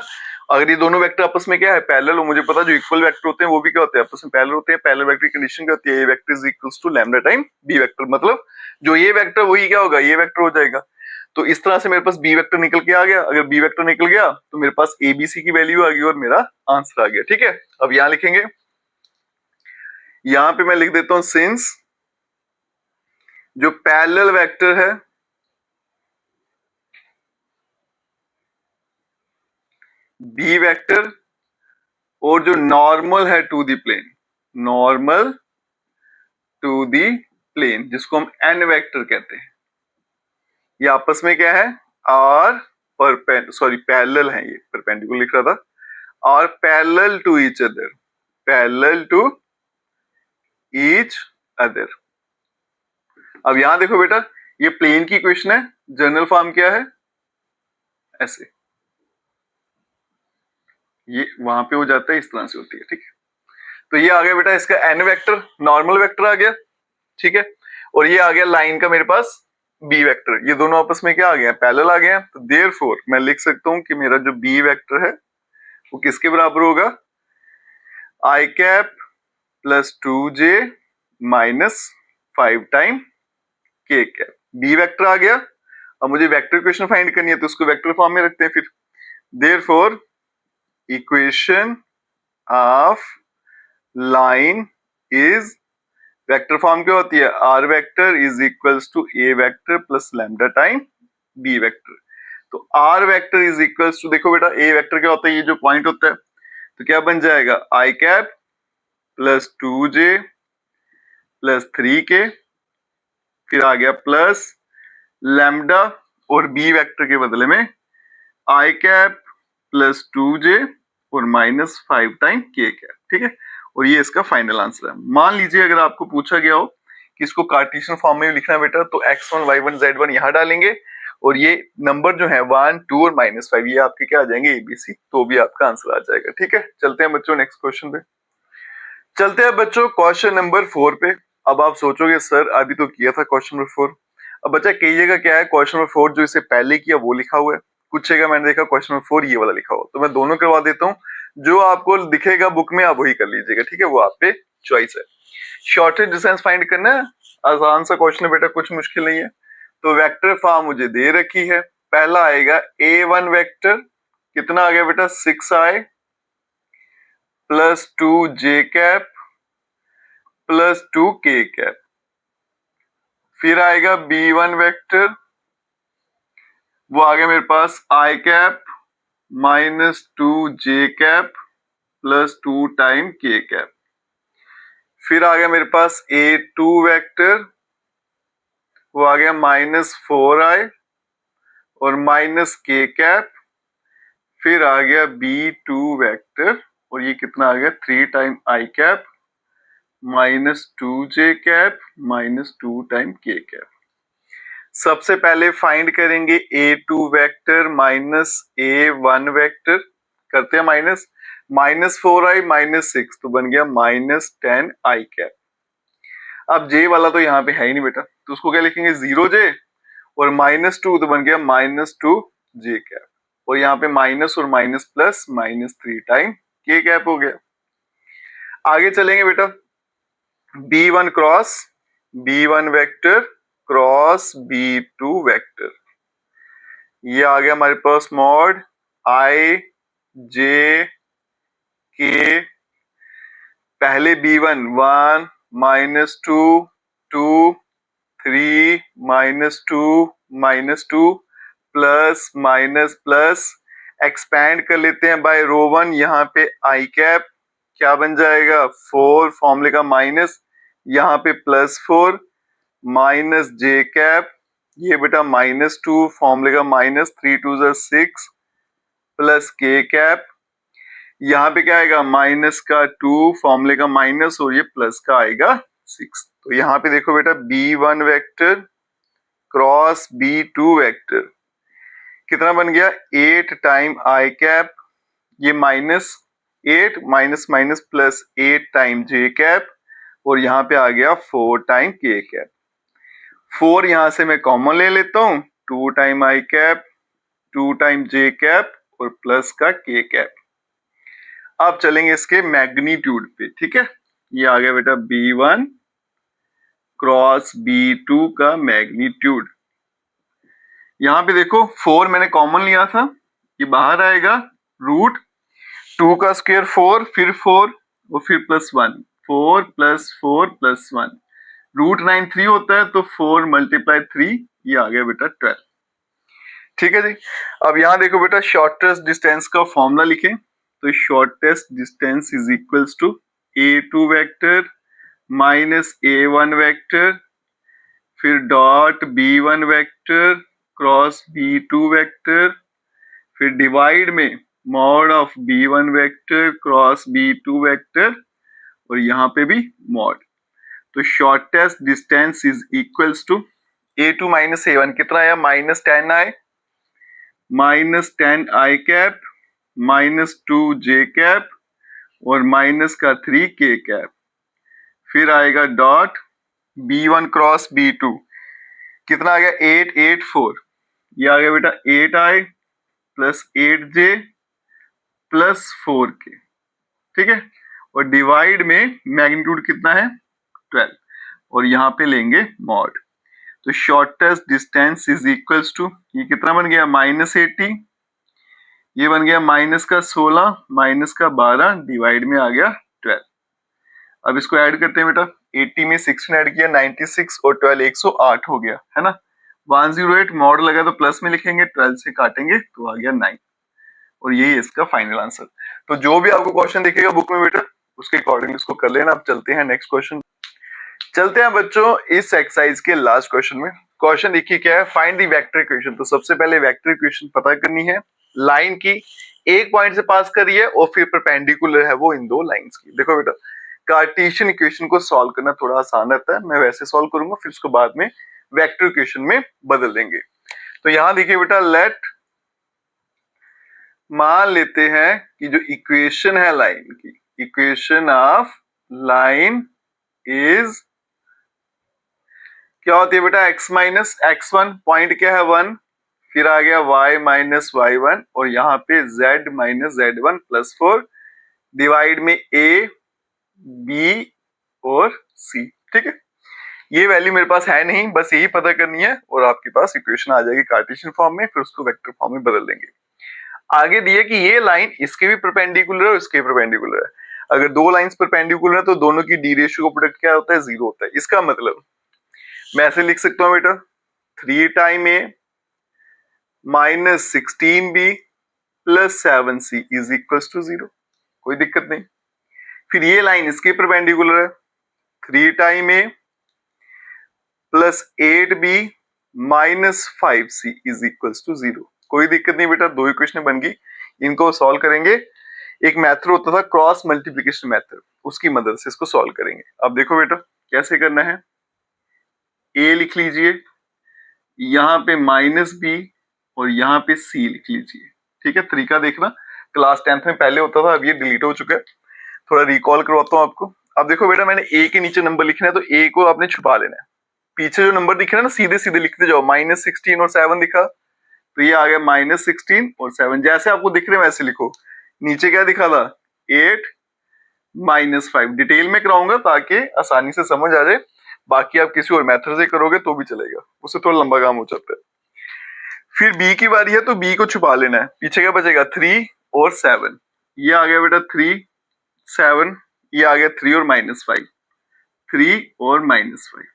अगर ये दोनों वेक्टर आपस में क्या है पैरेलल, और मुझे पता है जो इक्वल वेक्टर होते हैं वो भी क्या होते हैं आपस में पैरेलल होते हैं। पैरेलल वेक्टर की कंडीशन क्या होती है, a vector is equals to lambda time b vector, मतलब जो ये वेक्टर वही क्या होगा ये वेक्टर हो जाएगा। तो इस तरह से मेरे पास बी वेक्टर निकल के आ गया। अगर बी वेक्टर निकल गया तो मेरे पास एबीसी की वैल्यू आ गई और मेरा आंसर आ गया। ठीक है, अब यहां लिखेंगे, यहां पे मैं लिख देता हूं सिंस जो पैरेलल वेक्टर है बी वेक्टर और जो नॉर्मल है to the plane, normal to the plane जिसको हम एन वेक्टर कहते हैं, ये आपस में क्या है आर पैरेलल है, ये परपेंडिकुलर लिख रहा था, और parallel to each other, parallel to each other. अब यहां देखो बेटा ये प्लेन की इक्वेशन है, जनरल फॉर्म क्या है ऐसे, ये वहां पे हो जाता है इस तरह से होती है। ठीक है, तो ये आ गया बेटा इसका एन वेक्टर, नॉर्मल वेक्टर आ गया। ठीक है, और ये आ गया लाइन का मेरे पास बी वेक्टर, ये दोनों आपस में क्या आ गया पैरेलल आ गया। तो देयरफॉर मैं लिख सकता हूं कि मेरा जो बी वेक्टर है वो किसके बराबर होगा, i cap plus 2j minus 5 time k cap. B vector आ गया, अब मुझे वेक्टर इक्वेशन फाइंड करनी है तो उसको वेक्टर फॉर्म में रखते हैं फिर। Therefore equation of line is, vector form क्या होती है are vector is equals to A vector plus lambda time b vector. तो are vector is equals to, देखो बेटा ए वेक्टर क्या होता है, ये जो पॉइंट होता है, तो क्या बन जाएगा आई cap plus 2j plus 3k, फिर आ गया प्लस लैम्डा, और बी वेक्टर के बदले में आई कैप प्लस 2j और माइनस 5 टाइम के कैप। ठीक है, और ये इसका फाइनल आंसर है। मान लीजिए अगर आपको पूछा गया हो कि इसको कार्टेशियन फॉर्म में लिखना बेटा, तो x1 y1 z1 यहां डालेंगे और ये नंबर जो है 1 2 और -5 ये आपके क्या आ जाएंगे एबीसी, तो भी आपका आंसर आ जाएगा। ठीक है, चलते हैं बच्चों नेक्स्ट क्वेश्चन पे। चलते हैं बच्चों क्वेश्चन नंबर 4 पे। अब आप सोचोगे सर अभी तो किया था क्वेश्चन नंबर 4। अब बच्चा कई जगह क्या है क्वेश्चन नंबर 4 जो इससे पहले किया वो लिखा हुआ है, कुछ जगह मैंने देखा क्वेश्चन नंबर 4 ये वाला लिखा हुआ, तो मैं दोनों करवा देता हूँ। जो आपको दिखेगा बुक में आप वही कर लीजिएगा। ठीक है, वो आप पे चॉइस है। शॉर्टेज डिस्टेंस फाइंड करना है, आसान सा क्वेश्चन है बेटा, कुछ मुश्किल नहीं है। तो वेक्टर फॉर्म मुझे दे रखी है, पहला आएगा a1 वेक्टर, कितना आ गया बेटा 6i plus 2j cap plus 2k cap. फिर आएगा b1 वेक्टर, वो आ गया मेरे पास i cap minus 2j cap plus 2 time k cap. फिर आ गया मेरे पास a2 वेक्टर, वो आ गया माइनस 4i और माइनस k कैप। फिर आ गया b2 वेक्टर, और ये कितना आ गया 3 time i cap minus 2j cap minus 2 time k cap. सबसे पहले फाइंड करेंगे a2 vector minus a1 vector, करते हैं माइनस, माइनस 4i माइनस 6 तो बन गया माइनस 10i कैप। अब j वाला तो यहाँ पे है ही नहीं बेटा, तो उसको क्या लिखेंगे 0j, और माइनस 2 तो बन गया माइनस 2j कैप, और यहाँ पे माइनस और minus plus minus 3 time k cap हो गया। आगे चलेंगे बेटा, b1 cross b1 vector cross b2 vector, ये आ गया हमारे पास मॉड i j k, पहले b1 1 minus 2 2 3 minus 2 plus minus plus, expand कर लेते हैं बाय रो 1, यहाँ पे आई कैप क्या बन जाएगा 4 फॉर्मूले का माइनस, यहाँ पे प्लस 4 माइनस जे कैप, ये बेटा माइनस 2 फॉर्मूले का माइनस 3 2 6 प्लस के कैप, यहाँ पे क्या आएगा माइनस का 2 फॉर्मूले का माइनस और ये प्लस का आएगा 6। तो यहाँ पे देखो बेटा b1 vector cross B2 vector कितना बन गया 8 टाइम आई कैप, ये -8 माइनस माइनस प्लस 8 टाइम जे कैप, और यहाँ पे आ गया 4 टाइम के कैप। 4 यहां से मैं कॉमन ले लेता हूं, 2 time I cap, 2 time J cap और प्लस का के कैप। अब चलेंगे इसके मैग्नीट्यूड पे, ठीक है। ये आ गया बेटा B1 क्रॉस B2 का मैग्नीट्यूड। यहाँ पे देखो 4 मैंने कॉमन लिया था, ये बाहर आएगा, रूट 2 का स्क्वायर 4, फिर 4 और फिर +1, 4 + 4 + 1, रूट 9 3 होता है, तो 4 × 3, ये आ गया बेटा 12। ठीक है जी। अब यहाँ देखो बेटा शॉर्टेस्ट डिस्टेंस का फॉर्मूला लिखें, तो shortest distance is equals to A2 vector minus A1 vector, फिर dot B1 vector cross B2 vector, फिर डिवाइड में mod of B1 vector cross B2 vector, और यहाँ पे भी मॉड। तो shortest distance is equals to A2 minus A1 कितना आया -10 आए, -10 आई कैप, -2 जे कैप और माइनस का 3 के कैप, फिर आएगा डॉट B1 क्रॉस B2 कितना आ गया 8 8 4, ये आ गया बेटा 8 आई प्लस 8 जे प्लस 4 के, ठीक है। और डिवाइड में मैग्नीट्यूड कितना है 12, और यहाँ पे लेंगे मॉड। तो shortest distance is equals to, ये कितना बन गया -80, ये बन गया माइनस का 16 माइनस का 12, डिवाइड में आ गया 12। अब इसको ऐड करते हैं बेटा, 80 में 16 ऐड किया 96 और 12 108 हो गया, है ना। 108 मॉड लगा तो प्लस में लिखेंगे, 12 से काटेंगे तो आ गया 9, और यही इसका फाइनल आंसर। तो जो भी आपको क्वेश्चन दिखेगा बुक में बेटा उसके अकॉर्डिंग इसको कर लेना। अब चलते हैं नेक्स्ट क्वेश्चन। चलते हैं बच्चों इस एक्सरसाइज के लास्ट क्वेश्चन में। क्वेश्चन देखिए क्या है, फाइंड द वेक्टर इक्वेशन। तो सबसे पहले वेक्टर इक्वेशन पता करनी है लाइन की, एक पॉइंट से पास करी है और फिर परपेंडिकुलर है वो इन दो लाइंस की। देखो बेटा कार्टेशियन इक्वेशन को सॉल्व करना थोड़ा आसान रहता है, मैं वैसे सॉल्व करूंगा, फिर उसको बाद में वेक्टर इक्वेशन में बदल देंगे। तो यहां देखिए बेटा लेट, मान लेते हैं कि जो इक्वेशन है लाइन की, इक्वेशन ऑफ लाइन इज क्या होती है बेटा x माइनस x1, पॉइंट क्या है 1, फिर आ गया y माइनस y1 और यहाँ पे z minus z1 plus 4, divide में a b और c, ठीक है। ये वैल्यू मेरे पास है नहीं, बस यही पता करनी है और आपके पास इक्वेशन आ जाएगी कार्टेशियन फॉर्म में, फिर उसको वेक्टर फॉर्म में बदल देंगे। आगे दिए कि ये लाइन इसके भी परपेंडिकुलर है और इसके परपेंडिकुलर है। अगर दो लाइंस परपेंडिकुलर है तो दोनों की डी रेशियो का प्रोडक्ट क्या होता है 0 होता है। इसका मतलब मैं ऐसे लिख सकता हूं बेटा 3 time a minus 16b plus 7c is equal to 0, कोई दिक्कत नहीं। फिर ये लाइन इसके परपेंडिकुलर है, 3 time a plus 8b minus 5c is equal to 0, कोई दिक्कत नहीं बेटा, दो इक्वेशन बन गई। इनको सॉल्व करेंगे, एक मेथड होता था क्रॉस मल्टीप्लिकेशन मेथड, उसकी मदद से इसको सॉल्व करेंगे। अब देखो बेटा कैसे करना है, a लिख लीजिए, यहाँ पे -b और यहाँ पे c लिख लीजिए, ठीक है। तरीका देखना क्लास 10th में पहले होता था, अब ये डिलीट हो चुका है, थोड़ा रिकॉल करवाता हूँ आपको। अब देखो बेटा मैंने a के नीचे नंबर लिखना है तो a को आपने छुपा लेना है, पीछे जो नंबर दिख रहा है ना सीधे सीधे लिखते जाओ। -16 और 7 दिखा तो ये आ गया -16 और 7, जैसे आपको दिख रहे हैं वैसे लिखो। नीचे क्या दिखा था 8 -5, डिटेल में कराऊंगा ताकि आसानी से समझ आ जाए, बाकी आप किसी और मेथड से करोगे तो भी चलेगा, उससे थोड़ा लंबा काम हो जाता है। फिर b की बारी है तो b को छुपा लेना है, पीछे क्या बचेगा 3 और 7, ये आ गया बेटा 3 7, ये आ गया 3 और -5, 3 और -5।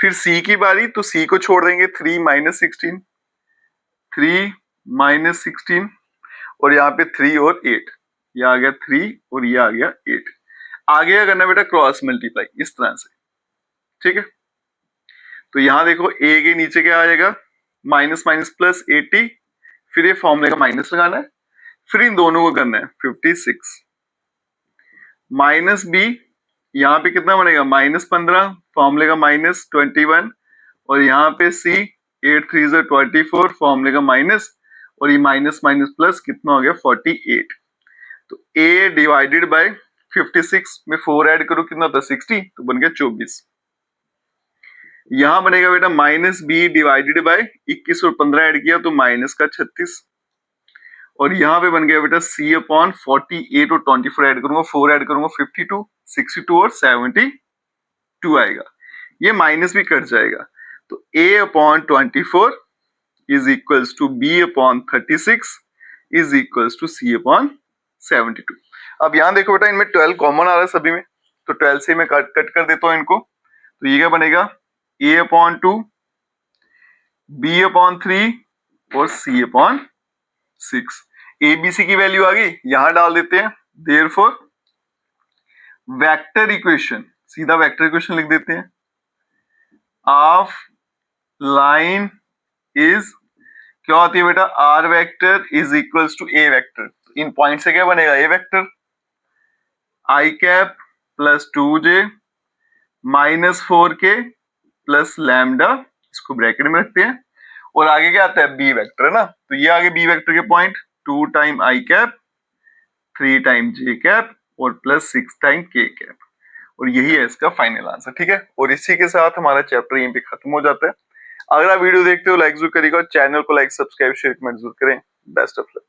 फिर c की बारी तो c को छोड़ देंगे, 3 -16, 3 -16 और यहाँ पे 3 और 8, ये आ गया 3 और ये आ गया 8। आगे क्या करना बेटा क्रॉस मल्टीप्लाई इस तरह से, ठीक है। तो यहाँ देखो a के नीचे क्या आएगा माइनस माइनस प्लस 80, फिर ये फॉर्मूले का माइनस लगाना है, फिर इन दोनों को करना है 56 माइनस b, यहाँ पे कितना बनेगा -15, फॉर्मूले का -21 और यहाँ पे c 8 3 is 24, फॉर्मूले का माइनस, और ये माइनस माइनस प्लस कितना हो गया 48। तो a डिवाइडेड बाय 56 में 4 ऐड करो कितना होता है 60, तो बन गया 24। यहां बनेगा बेटा माइनस बी डिवाइडेड बाय 21 और 15 ऐड किया तो माइनस का 36, और यहाँ पे बन गया बेटा c अपॉन 48 और 24 ऐड करूंगा, 4 ऐड करूंगा 52, 62 और 72 आएगा। ये माइनस भी कट जाएगा, तो a upon 24 is equals to b upon 36 is equals to c upon 72। अब यहाँ देखो बेटा इनमें 12 कॉमन आ रहा है सभी में, तो 12 से मैं कट कर देता हूँ इनको, तो ये क्या बनेगा a अपॉन 2, b अपॉन 3 और c upon 6। A B C की वैल्यू आ गई, यहां डाल देते हैं, देयरफॉर वेक्टर इक्वेशन, सीधा वेक्टर इक्वेशन लिख देते हैं, ऑफ लाइन इज क्या होती है बेटा r vector is equals to A vector. इन पॉइंट से क्या बनेगा a vector, i cap plus 2j minus 4k plus lambda, इसको ब्रैकेट में रखते हैं, और आगे क्या आता है बी वेक्टर है ना, तो ये आगे बी वेक्टर के point 2 time I cap 3 time J cap और प्लस 6 टाइम के कैप, और यही है इसका फाइनल आंसर। ठीक है, और इसी के साथ हमारा चैप्टर यहीं पे खत्म हो जाता है। अगर आप वीडियो देखते हो लाइक जरूर करिएगा, चैनल को लाइक सब्सक्राइब शेयर कमेंट जरूर करें। Best of luck.